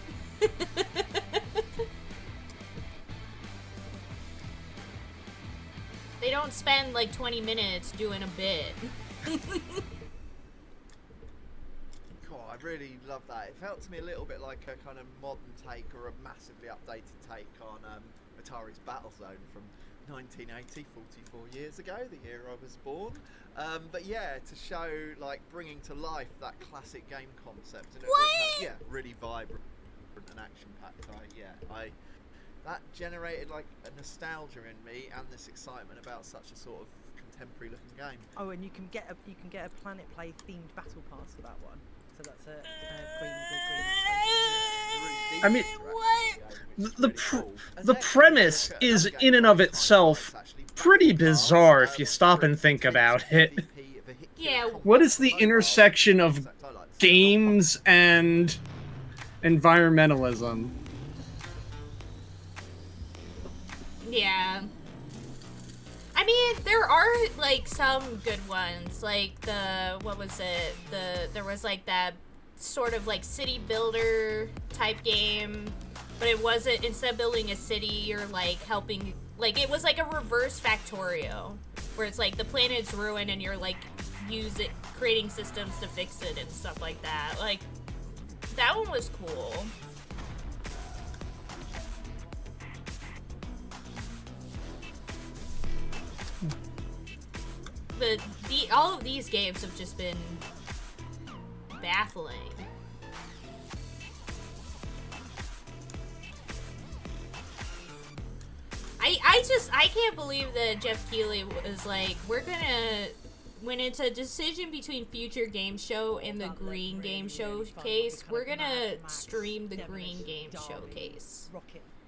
They don't spend like 20 minutes doing a bit. Cool, I really love that. It felt to me a little bit like a kind of modern take or a massively updated take on Atari's Battlezone from 1980, 44 years ago, the year I was born. But yeah, to show like bringing to life that classic game concept. And yeah, really vibrant and action-packed. That generated like a nostalgia in me and this excitement about such a sort of contemporary looking game. Oh, and you can get a Planet Play themed battle pass for that one. So that's a green. I mean, the premise is in and of itself pretty bizarre if you stop and think about it. Yeah. What is the intersection of games and environmentalism? Yeah. I mean, there are like some good ones, like what was it? There was like that sort of like city builder type game, but it wasn't, instead of building a city, you're like helping, like it was like a reverse Factorio, where it's like the planet's ruined and you're like creating systems to fix it and stuff like that. Like, that one was cool. All of these games have just been baffling. I can't believe that Jeff Keighley was like, when it's a decision between Future Game Show and the Green Game Showcase, we're gonna stream the Green Game Showcase.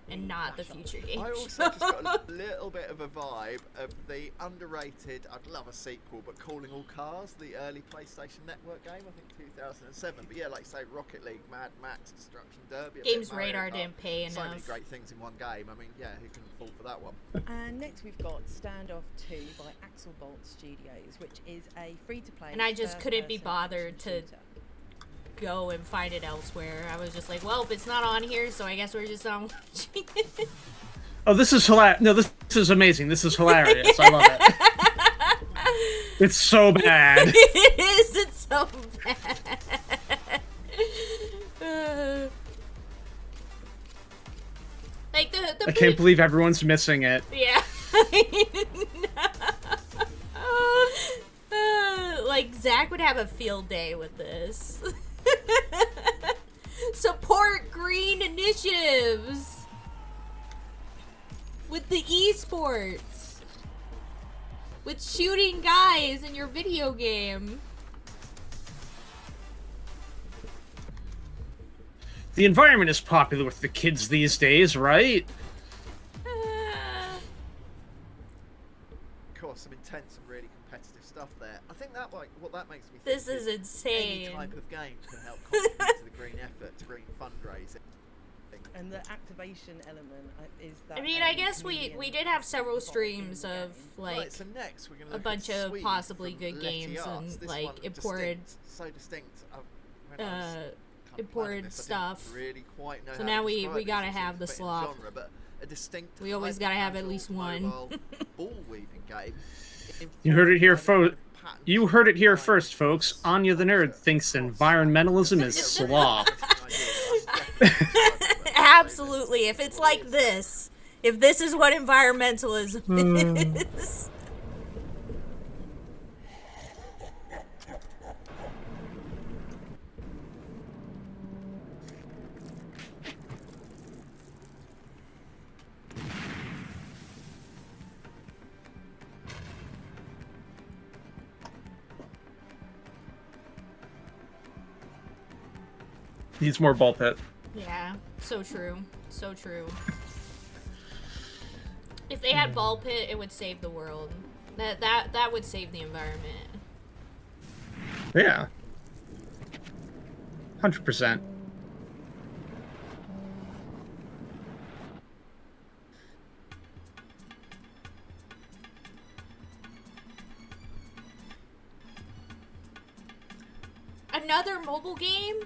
And not the Future Game I also just got a little bit of a vibe of the underrated, I'd love a sequel, but Calling All Cars, the early PlayStation Network game, I think 2007. But yeah, like say Rocket League, Mad Max, Destruction Derby. Games Radar didn't pay so enough. many great things in one game. I mean, yeah, who can fall for that one? And next we've got Standoff 2 by Axelbolt Studios, which is a free-to-play. And I just couldn't be bothered to go and find it elsewhere. I was just like, well, if it's not on here, so I guess we're just not watching it. Oh, this is hilarious. No, this is amazing. This is hilarious. I love it. It's so bad. It is. It's so bad. Like I can't believe everyone's missing it. Yeah. Like, Zach would have a field day with this. Support green initiatives with the esports, with shooting guys in your video game. The environment is popular with the kids these days, right? Of course, some intense and really competitive stuff there. I think that what that makes me think This is insane. Any type of game can help contribute to the green effort, to green fundraising. And the activation element is that. I mean, I guess we did have several streams of like Right, so next we're gonna a look bunch at of Sweet possibly from good Letty games Arts. and This like one imported so distinct. When I was kind of imported planning this, I stuff. didn't really quite know So how now to we describe it. gotta It's have the a bit in slop. genre, but a distinct We always gotta have at least one. mobile ball weaving game. You heard it here, You heard it here first, folks. Anya the Nerd thinks environmentalism is slop. Absolutely. If it's like this, if this is what environmentalism is. Needs more ball pit. Yeah, so true. So true. If they had ball pit, it would save the world. That would save the environment. Yeah. 100%. Another mobile game?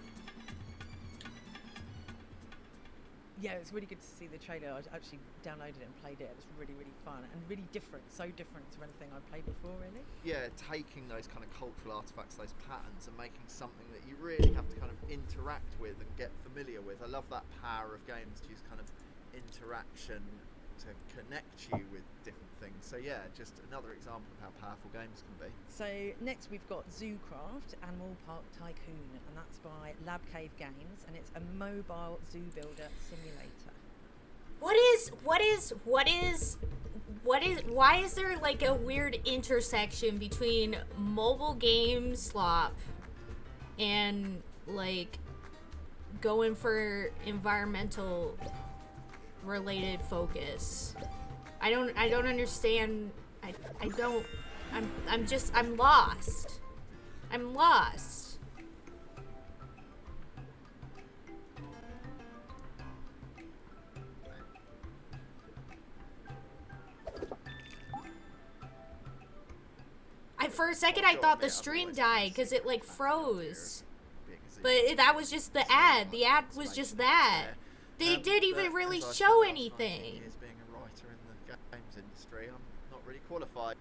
Yeah, it's really good to see the trailer. I actually downloaded it and played it. It was really, really fun and really different. So different to anything I've played before, really. Yeah, taking those kind of cultural artifacts, those patterns, and making something that you really have to kind of interact with and get familiar with. I love that power of games to use kind of interaction to connect you with different things. So yeah, just another example of how powerful games can be. So next we've got Zoocraft Animal Park Tycoon, and that's by Lab Cave Games, and it's a mobile zoo builder simulator. Why is there like a weird intersection between mobile game slop and like going for environmental related focus? I don't understand. I'm lost. I'm lost. For a second I thought the stream died because it like froze. But that was just the ad. The ad was just that. They didn't even really show anything. Being a writer in the games industry, I'm not really qualified.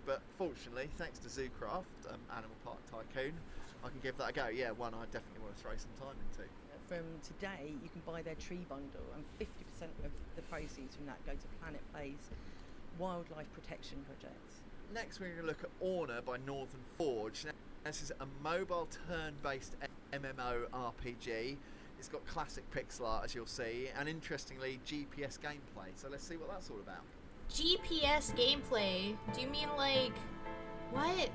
But fortunately, thanks to Zoocraft, Animal Park Tycoon, I can give that a go. Yeah, one I definitely want to throw some time into. From today, you can buy their tree bundle, and 50% of the proceeds from that go to Planet Play's wildlife protection projects. Next, we're going to look at Orna by Northern Forge. Now, this is a mobile turn-based MMO RPG. It's got classic pixel art, as you'll see, and interestingly, GPS gameplay. So let's see what that's all about. GPS gameplay? Do you mean like... What?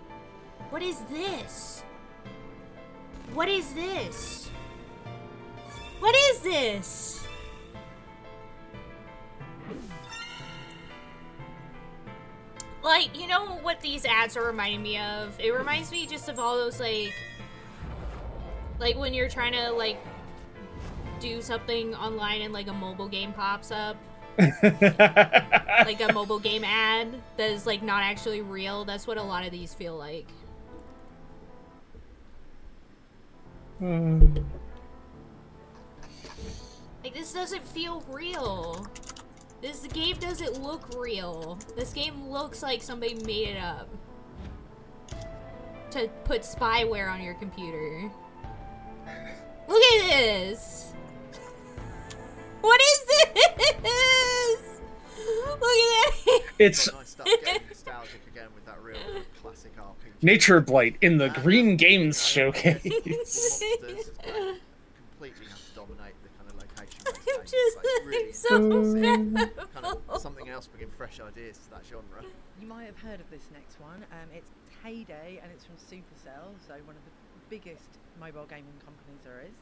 What is this? What is this? What is this? Like, you know what these ads are reminding me of? It reminds me just of all those, like when you're trying to, like, do something online and, like, a mobile game pops up. Like a mobile game ad that is, like, not actually real. That's what a lot of these feel like. Like, this doesn't feel real. This game doesn't look real. This game looks like somebody made it up to put spyware on your computer. Look at this! What is this? Look at that! It's Nice stuff, getting nostalgic again with that real classic RPG. Nature Blight in the Green Games Showcase. Monsters completely have to dominate the kind of location-based I'm games. just Like, really so bad. kind of something else bringing fresh ideas to that genre. You might have heard of this next one. It's Heyday, and it's from Supercell, so one of the biggest mobile gaming companies there is.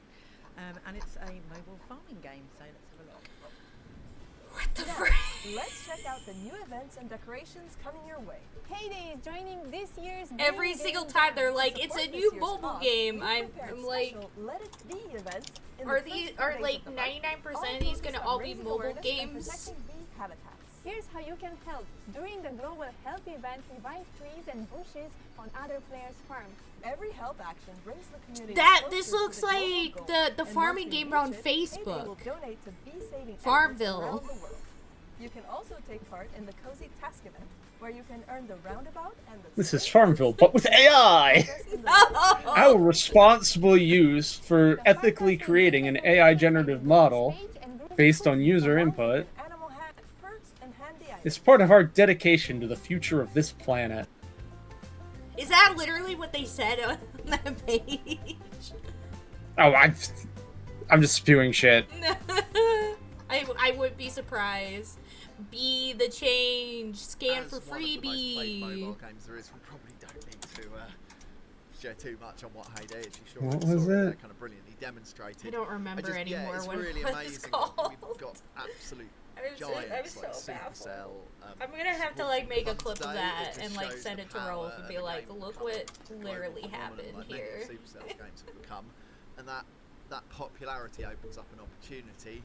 And it's a mobile farming game, so let's have a look. What the Now, frick? let's check out the new events and decorations coming your way. Heyday is joining this year's Every Game single Game time they're Jam. like, To it's a support new this year's mobile cause, game. we I'm prepared like, special Let It Be events in are the these first are days like of the month, 99% of these focused gonna on all be raising mobile awareness and games? protecting bee habitats. Here's how you can help. During the Global Health event, revive trees and bushes on other players' farms. Every help action brings the community This closer looks to the global like goal. the And farming once you game on reach it, Heyday Facebook. will donate to bee-saving efforts Farmville. around the world. You can also take part in the Cozy Task event, where you can earn the roundabout and the This is Farmville, but with AI! Our responsible use for ethically creating an AI generative model based on user input is part of our dedication to the future of this planet. Is that literally what they said on that page? Oh, I'm just spewing shit. I would be surprised. Be the change. Scan for One of the most played freebie. mobile games there is. We probably don't need to share too much on what Heyday is. You sure What saw was it there it? kind of brilliantly demonstrated. I don't remember anymore it's what it really was amazing. called. We've got absolute I'm giants so like baffled. Supercell. I'm gonna have to like make a clip of Today, that it and just like shows send the it to power Rolf and of be the like, game look becoming what global literally phenomenon happened like many here. of Supercell's games have become, and that popularity opens up an opportunity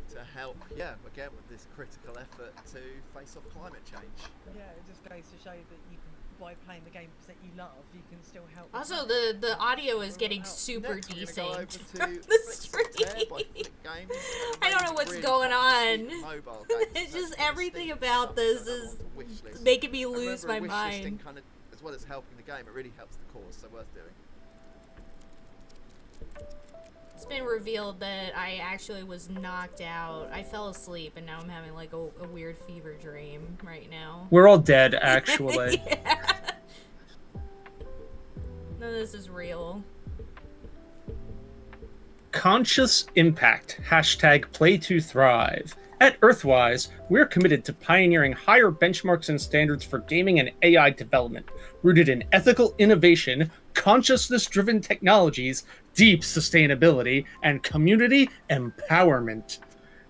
to help, again with this critical effort to face off climate change. Yeah, it just goes to show that you can, by playing the games that you love, you can still help. with Also, that. the audio is getting super Next, we're gonna decent go over from to the Flicks Repair stream. by Flick Games. I don't know what's Really going popular on. suite of mobile games. It's So just it's everything distinct about stuff this going on is the wish list. making me And lose remember, my wish listing mind. kind of, as well as helping the game, it really helps the cause, so worth doing. It's been revealed that I actually was knocked out. I fell asleep and now I'm having like a weird fever dream right now. We're all dead, actually. Yeah. None of this is real. Conscious impact. Hashtag play to thrive. At Earthwise, we're committed to pioneering higher benchmarks and standards for gaming and AI development, rooted in ethical innovation, consciousness-driven technologies, deep sustainability, and community empowerment.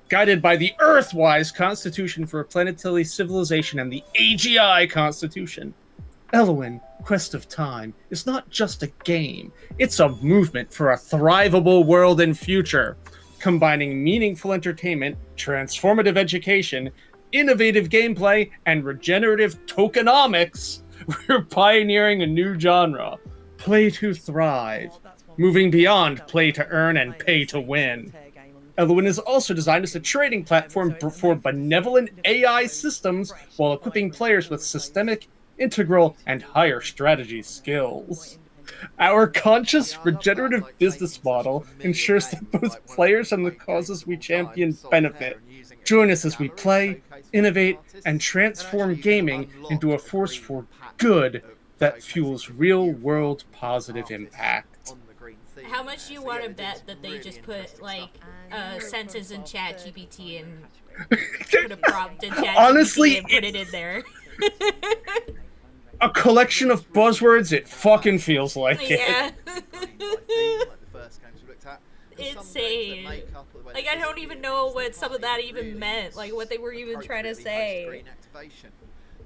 Guided by the Earthwise Constitution for a Planetary Civilization and the AGI Constitution, Elwyn, Quest of Time is not just a game, it's a movement for a thrivable world and future, combining meaningful entertainment, transformative education, innovative gameplay, and regenerative tokenomics. We're pioneering a new genre, play to thrive, moving beyond play to earn and pay to win. Elwyn is also designed as a trading platform for benevolent AI systems while equipping players with systemic, integral, and higher strategy skills. Our conscious, regenerative business model ensures that both players and the causes we champion benefit. Join us as we play, innovate, and transform gaming into a force for good that fuels real-world positive impact. How much do you want to bet that they just put like a sentence in ChatGPT and put a prompt in ChatGPT Honestly, and put it in there? A collection of buzzwords, it fucking feels like Yeah. it. Insane. Like, I don't even know what some of that even meant, like what they were even trying to say. Green activation.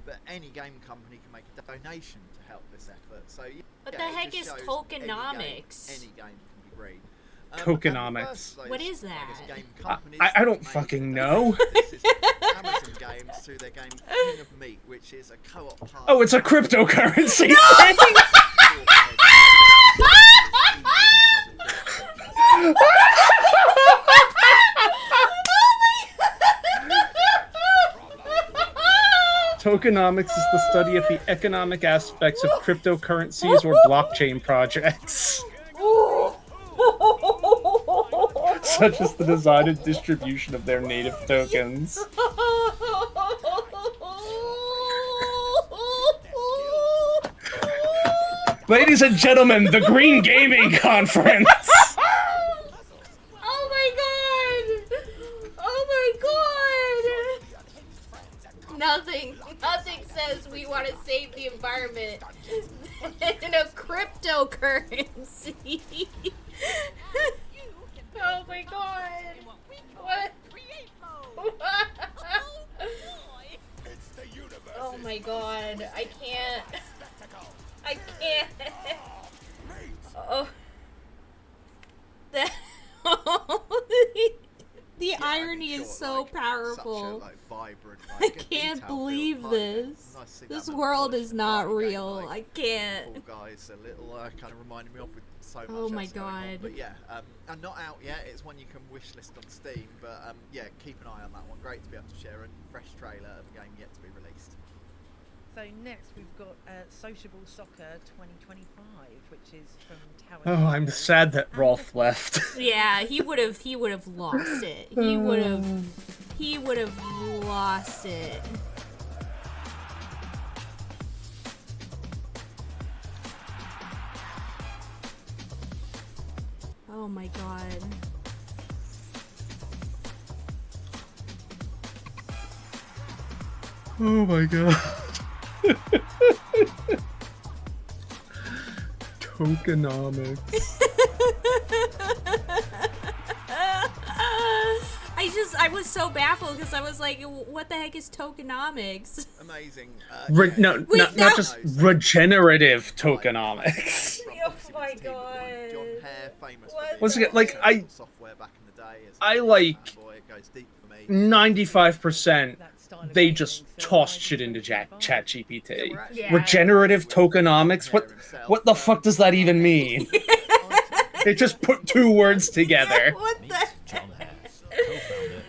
But any game company can make a donation to help this effort. So What yeah, the it heck just is shows tokenomics? Any game can be green. Tokenomics. What is that? I don't fucking know. Amazon Games through their game King of Meat, which is a co-op party. Oh, it's a cryptocurrency thing! Tokenomics is the study of the economic aspects of cryptocurrencies or blockchain projects, such as the design and distribution of their native tokens. Ladies and gentlemen, the Green Gaming Conference! Oh my god! Oh my god! Nothing says we want to save the environment in a cryptocurrency. Oh my god! What? Oh my god! I can't. Oh. The irony is so powerful. I can't believe this. This world is not real. I can't. Guys, a little kind of reminding me of with so much. Oh my else going on. god. But yeah, and not out yet. It's one you can wishlist on Steam. But yeah, keep an eye on that one. Great to be able to share a fresh trailer of a game yet to be released. So next we've got Sociable Soccer 2025, which is from Tower. Oh, I'm sad that Rolf left. Yeah, he would have lost it. He would have lost it. Oh my god. Oh my god. Tokenomics. I was so baffled because I was like, what the heck is tokenomics? Amazing. Not just regenerative tokenomics. Oh my god. John Hare, famous Once again, like, software back in the day. I like Boy, it goes deep for me. 95% they just tossed shit into ChatGPT. Yeah. Regenerative tokenomics? What the fuck does that even mean? They just put two words together What the heck?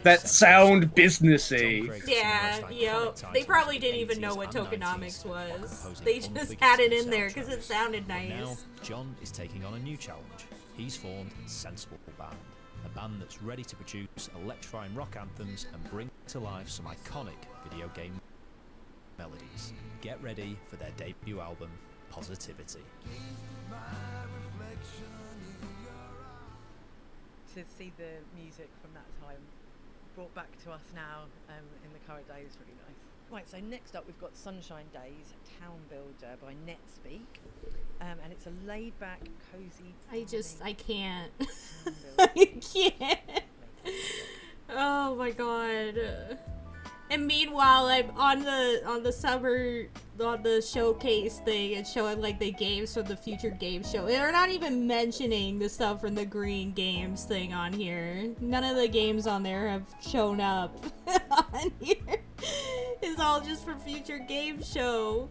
that sound businessy. Yeah, yep. They probably didn't even know what tokenomics was. They just had it in there because it sounded Now, nice. John is taking on a new challenge. He's formed Sensible Band, a band that's ready to produce electrifying rock anthems and bring to life some iconic video game melodies. Get ready for their debut album, Positivity. To see the music from that time brought back to us now in the current day is really nice. Right, so next up we've got Sunshine Days Town Builder by NetSpeak, and it's a laid-back, cozy. I can't. I can't. Oh my god. And meanwhile, I'm on the showcase thing. It's showing like the games from the future game show. They're not even mentioning the stuff from the Green Games thing on here. None of the games on there have shown up on here. It's all just for future game show.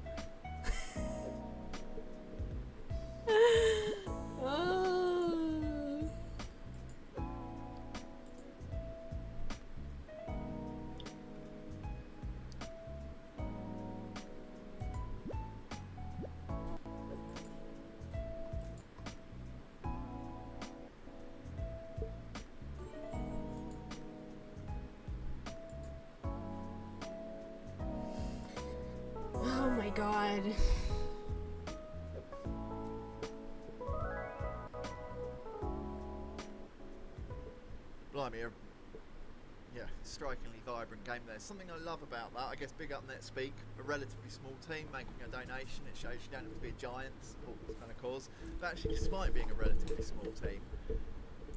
Oh. Oh my god. Blimey, yeah, strikingly vibrant game there. Something I love about that, I guess big up NetSpeak, a relatively small team making a donation. It shows you don't have to be a giant to support this kind of cause. But actually, despite being a relatively small team,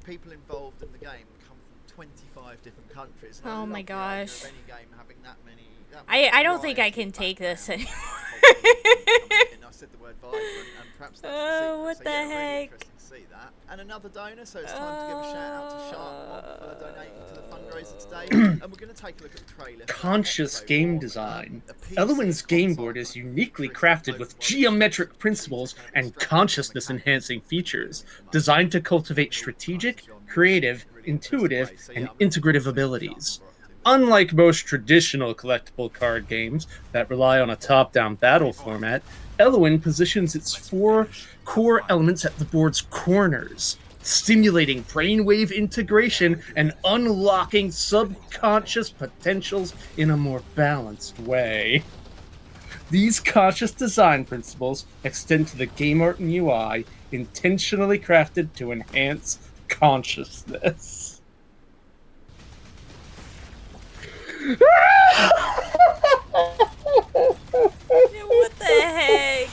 people involved in the game come from 25 different countries. And I Oh love my the idea of gosh. any game having that many I don't think I can take this anymore. I said the word vibrant, and perhaps that's the secret. What so the yeah, really heck? interesting to see that. And another donor, so it's time to give a shout out to Shark for donating to the fundraiser today. And we're going to take a look at the trailer. Conscious game design. Eloin's game board is uniquely crafted with geometric principles and consciousness-enhancing features, designed to cultivate strategic, creative, intuitive, and integrative abilities. unlike most traditional collectible card games that rely on a top-down battle format, Elwyn positions its 4 core elements at the board's corners, stimulating brainwave integration and unlocking subconscious potentials in a more balanced way. These conscious design principles extend to the game art and UI, intentionally crafted to enhance consciousness. What the heck?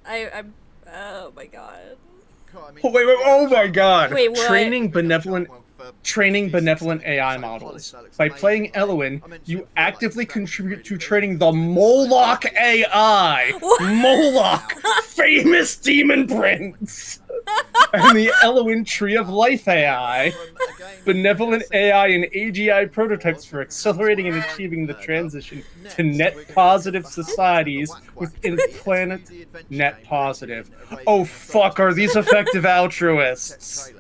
I'm oh my god. Wait, oh my god! Wait, what? Training benevolent AI models. By playing Elwyn, you actively contribute to training the Moloch AI! Moloch! Famous demon prince! And the Elwyn Tree of Life AI. Benevolent AI and AGI prototypes for accelerating and achieving the transition to net positive societies within planet net positive. Oh fuck, are these effective altruists?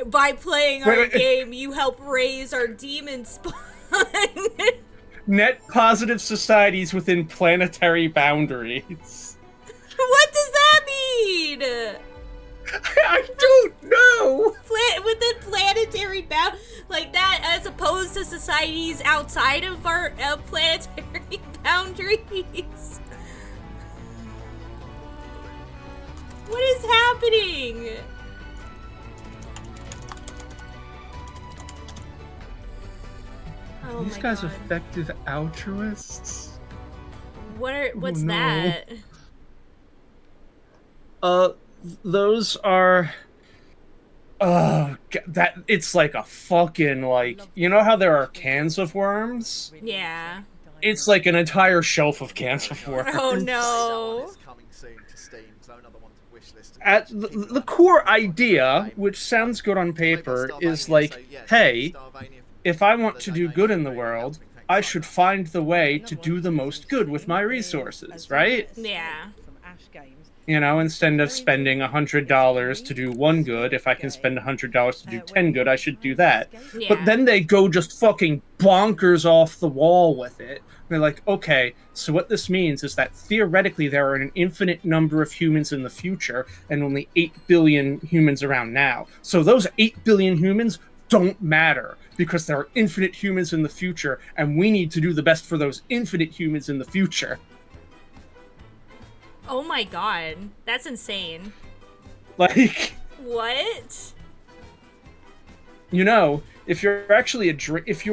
By playing our game, you help raise our demon spawn. Net positive societies within planetary boundaries. What does that mean? I don't know. Within planetary bound, like that, as opposed to societies outside of our planetary boundaries. What is happening? Are these guys effective altruists? What's no. that? Those are that it's like a fucking, like, you know how there are cans of worms? Yeah. It's like an entire shelf of cans of worms. Oh no. At the core idea, which sounds good on paper, is like, hey, if I want to do good in the world, I should find the way to do the most good with my resources, right? Yeah. You know, instead of spending $100 to do one good, if I can spend $100 to do 10 good, I should do that. Yeah. But then they go just fucking bonkers off the wall with it. They're like, okay, so what this means is that theoretically there are an infinite number of humans in the future and only 8 billion humans around now. So those 8 billion humans don't matter because there are infinite humans in the future and we need to do the best for those infinite humans in the future. Oh my god. That's insane. Like, what? You know, if you're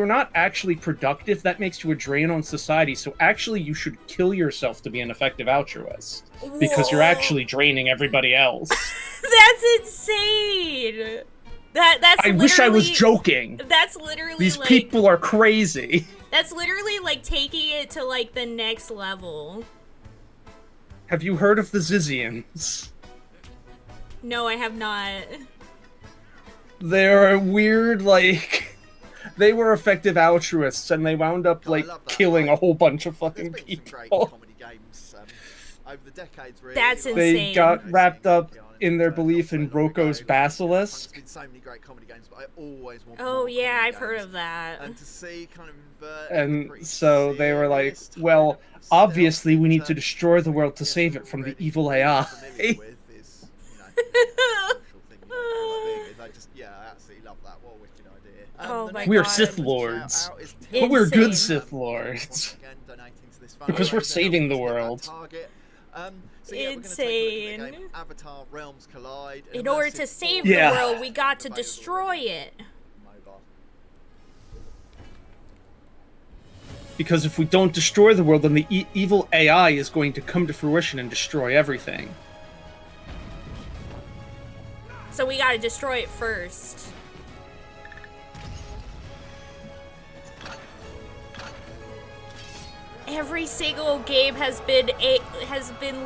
not actually productive, that makes you a drain on society. So actually, you should kill yourself to be an effective altruist because you're actually draining everybody else. That's insane. That's. I wish I was joking. That's literally these like, people are crazy. That's literally like taking it to like the next level. Have you heard of the Zizians? No, I have not. They're weird, like, they were effective altruists, and they wound up, like, killing a whole bunch of fucking people. Over the decades, really. That's insane. They got wrapped up in their belief in Broco's Basilisk. There's been so many great comedy games, but I always want Oh more yeah, comedy I've heard games. of that. And to see kind of invert And so they were like, well, obviously we need to destroy the world to save it from the evil AI. I absolutely love that. What a wicked idea. Oh my We're god. Sith Lords. But we're good Sith Lords. Because we're saving the world. So yeah, Insane. We're gonna take a look at the game Avatar Realms Collide. In order to save Yeah. the world, we got to destroy it. Because if we don't destroy the world, then the evil AI is going to come to fruition and destroy everything. So we gotta destroy it first. Every single game has been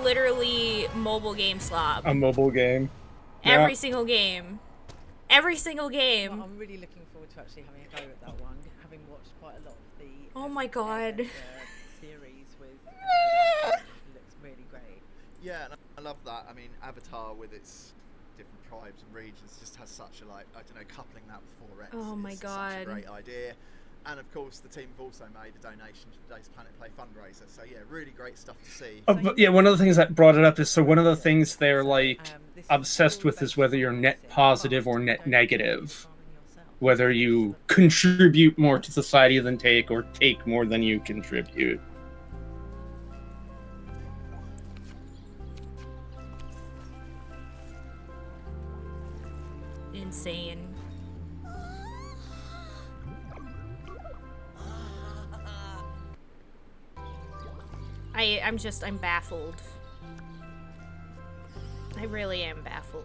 literally mobile game slop. A mobile game. Every Yeah. single game. every single game. Well, I'm really looking forward to actually having a go at that one, having watched quite a lot of the Oh my god. series with it looks really great. Yeah, and I love that. I mean, Avatar with its different tribes and regions just has such a, like, I don't know, coupling that with 4X. Oh my It's god. Such a great idea. And of course, the team have also made a donation to today's Planet Play fundraiser. So yeah, really great stuff to see. But yeah, one of the things that brought it up is, so one of the things they're like obsessed with is whether you're net positive or net negative. Whether you contribute more to society than take, or take more than you contribute. Insane. I'm baffled. I really am baffled.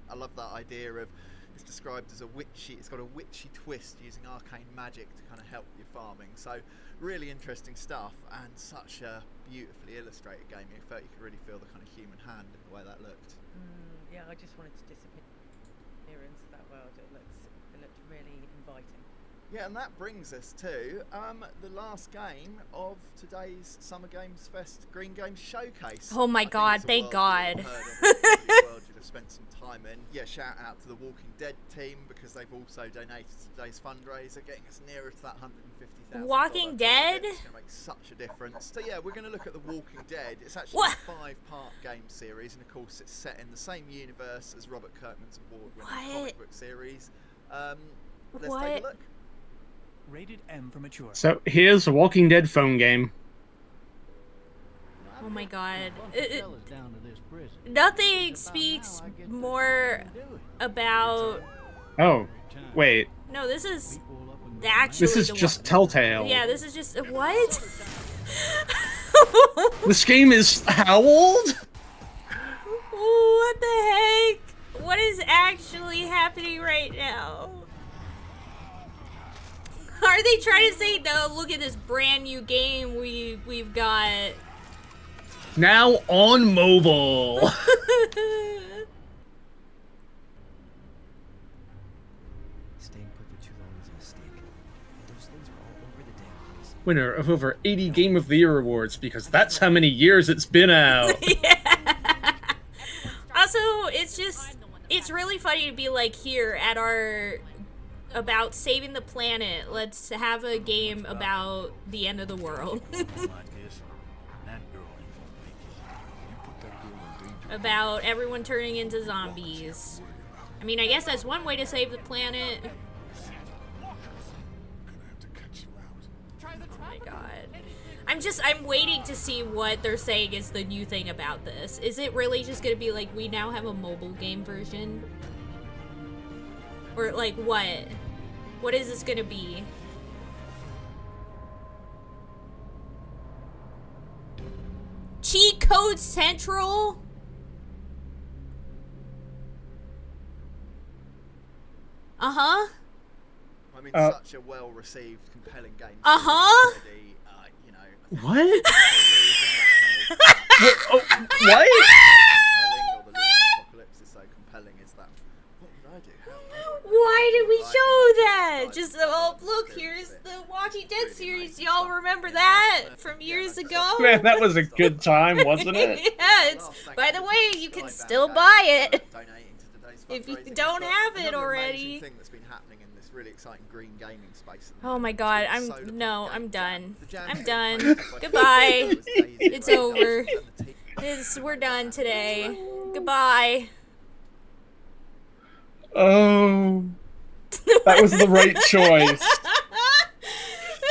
I love that idea of, it's described as a witchy, it's got a witchy twist using arcane magic to kind of help your farming. So really interesting stuff, and such a beautifully illustrated game. You felt you could really feel the kind of human hand in the way that looked. Yeah, I just wanted to disappear into that world. It looked really inviting. Yeah, and that brings us to the last game of today's Summer Games Fest Green Games Showcase. Oh my god, thank God. World you'd have spent some time in. Yeah, shout out to the Walking Dead team, because they've also donated to today's fundraiser, getting us nearer to that $150,000. Walking Dead? It's going to make such a difference. So yeah, we're going to look at the Walking Dead. It's actually a 5-part game series, and of course it's set in the same universe as Robert Kirkman's award-winning comic book series. Let's take a look. Rated M for mature. So here's a Walking Dead phone game. Oh my god. Nothing speaks more about... Oh, wait. No, this is actually... This is just Telltale. Yeah, this is just... What? This game is how old? What the heck? What is actually happening right now? Are they trying to say, no, look at this brand new game we've got? Now on mobile. Staying put for too long is a mistake. Those things are all over the damn place. Winner of over 80 Game of the Year awards, because that's how many years it's been out. Also, it's really funny to be like, here at our... about saving the planet, let's have a game about the end of the world. About everyone turning into zombies. I mean, I guess that's one way to save the planet. Oh my god. I'm waiting to see what they're saying is the new thing about this. Is it really just gonna be like, we now have a mobile game version? Or like, what? What is this gonna be? Cheat Code Central? Uh-huh. I mean, such a well-received, compelling game. Uh-huh. You know. What? What? What? Why did we show that? Just, oh, look, here's the Walking Dead series. Y'all remember that from years ago? Man, that was a good time, wasn't it? Yeah, by the way, you can still buy it if you don't have it already. Thing that's been happening in this really exciting green gaming space. Oh my god, I'm done. I'm done. Goodbye. It's over. We're done today. Goodbye. Oh, that was the right choice.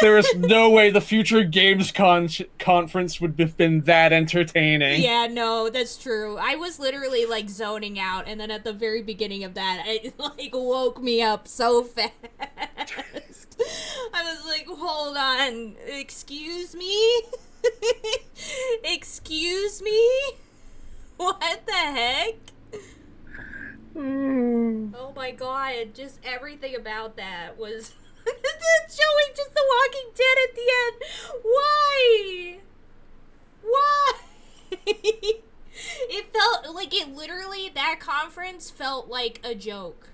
There is no way the future games conference would have been that entertaining. Yeah, no, that's true. I was literally like zoning out, and then at the very beginning of that, it like woke me up so fast. I was like, hold on, excuse me? Excuse me? What the heck? Oh my god, just everything about that was showing just The Walking Dead at the end. Why? Why? It felt like it literally, that conference felt like a joke.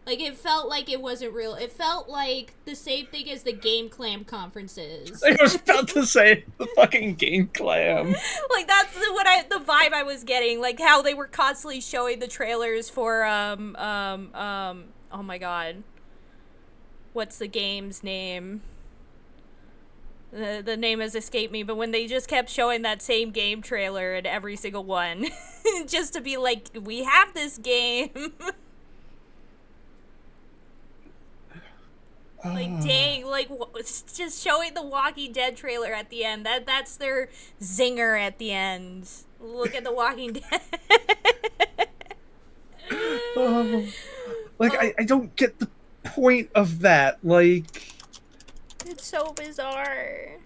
Like, it felt like it wasn't real. It felt like the same thing as the Game Clam conferences. I was about to say the fucking Game Clam. Like, that's the vibe I was getting. Like, how they were constantly showing the trailers for, oh my god. What's the game's name? The name has escaped me, but when they just kept showing that same game trailer in every single one. Just to be like, we have this game. Like, dang, like, just showing the Walking Dead trailer at the end. That's their zinger at the end. Look at the Walking Dead. I don't get the point of that. Like, it's so bizarre.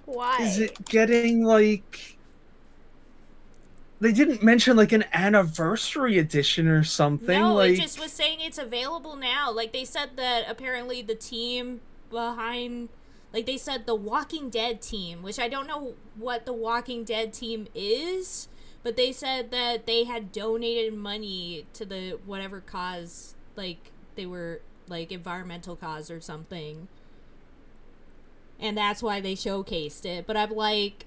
Why? is it getting, like... They didn't mention, like, an anniversary edition or something. No, like... it just was saying it's available now. Like, they said that apparently the team behind... Like, they said the Walking Dead team, which I don't know what the Walking Dead team is, but they said that they had donated money to the whatever cause, like, they were, like, environmental cause or something. And that's why they showcased it. But I'm like,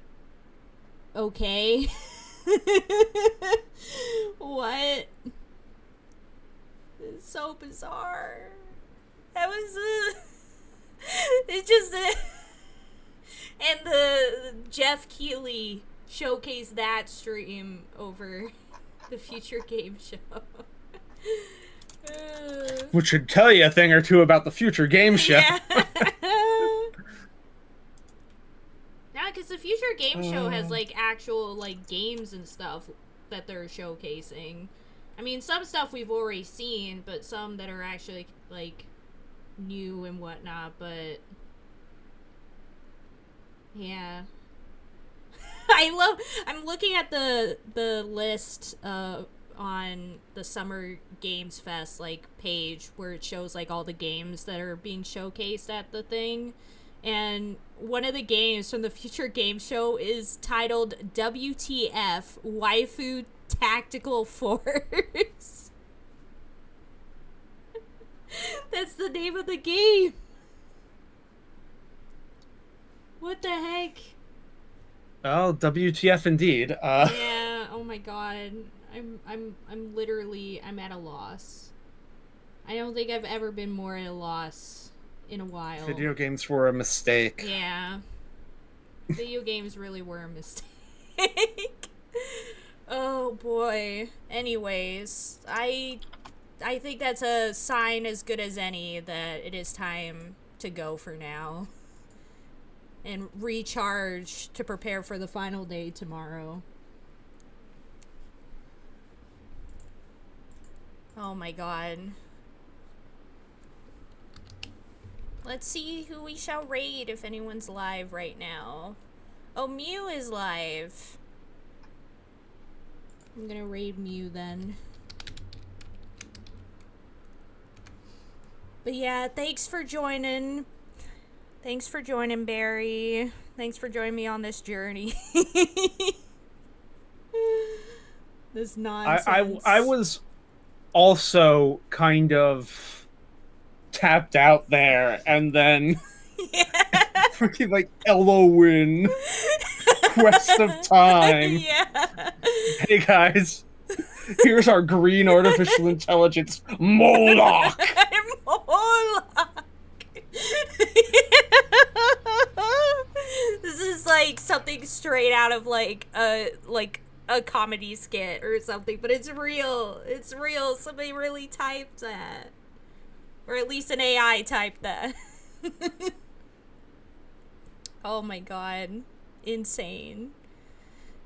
okay. What? It's so bizarre. That was it's just and the Jeff Keighley showcased that stream over the Future Game Show. Which should tell you a thing or two about the Future Game Show. Yeah. Yeah, because the Future Game Show has, like, actual, like, games and stuff that they're showcasing. I mean, some stuff we've already seen, but some that are actually, like, new and whatnot, but... Yeah. I'm looking at the list, on the Summer Games Fest, like, page, where it shows, like, all the games that are being showcased at the thing. And one of the games from the Future Game Show is titled WTF Waifu Tactical Force. That's the name of the game. What the heck? Oh, WTF indeed. Yeah, oh my god. I'm literally, I'm at a loss. I don't think I've ever been more at a loss in a while. Video games were a mistake. Yeah. Video games really were a mistake. Oh boy. Anyways, I think that's a sign as good as any that it is time to go for now. And recharge to prepare for the final day tomorrow. Oh my god. Let's see who we shall raid if anyone's live right now. Oh, Mew is live. I'm gonna raid Mew then. But yeah, thanks for joining. Thanks for joining, Barry. Thanks for joining me on this journey. This nonsense. I was also kind of tapped out there, and then freaking like Elowin Quest of Time. Yeah. Hey guys, here's our green artificial intelligence Moloch. Moloch. This is like something straight out of like a comedy skit or something, but it's real. It's real. Somebody really typed that. Or at least an AI typed that. Oh my god. Insane.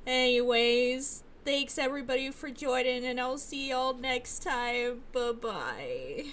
Anyways, thanks everybody for joining, and I'll see y'all next time. Bye-bye.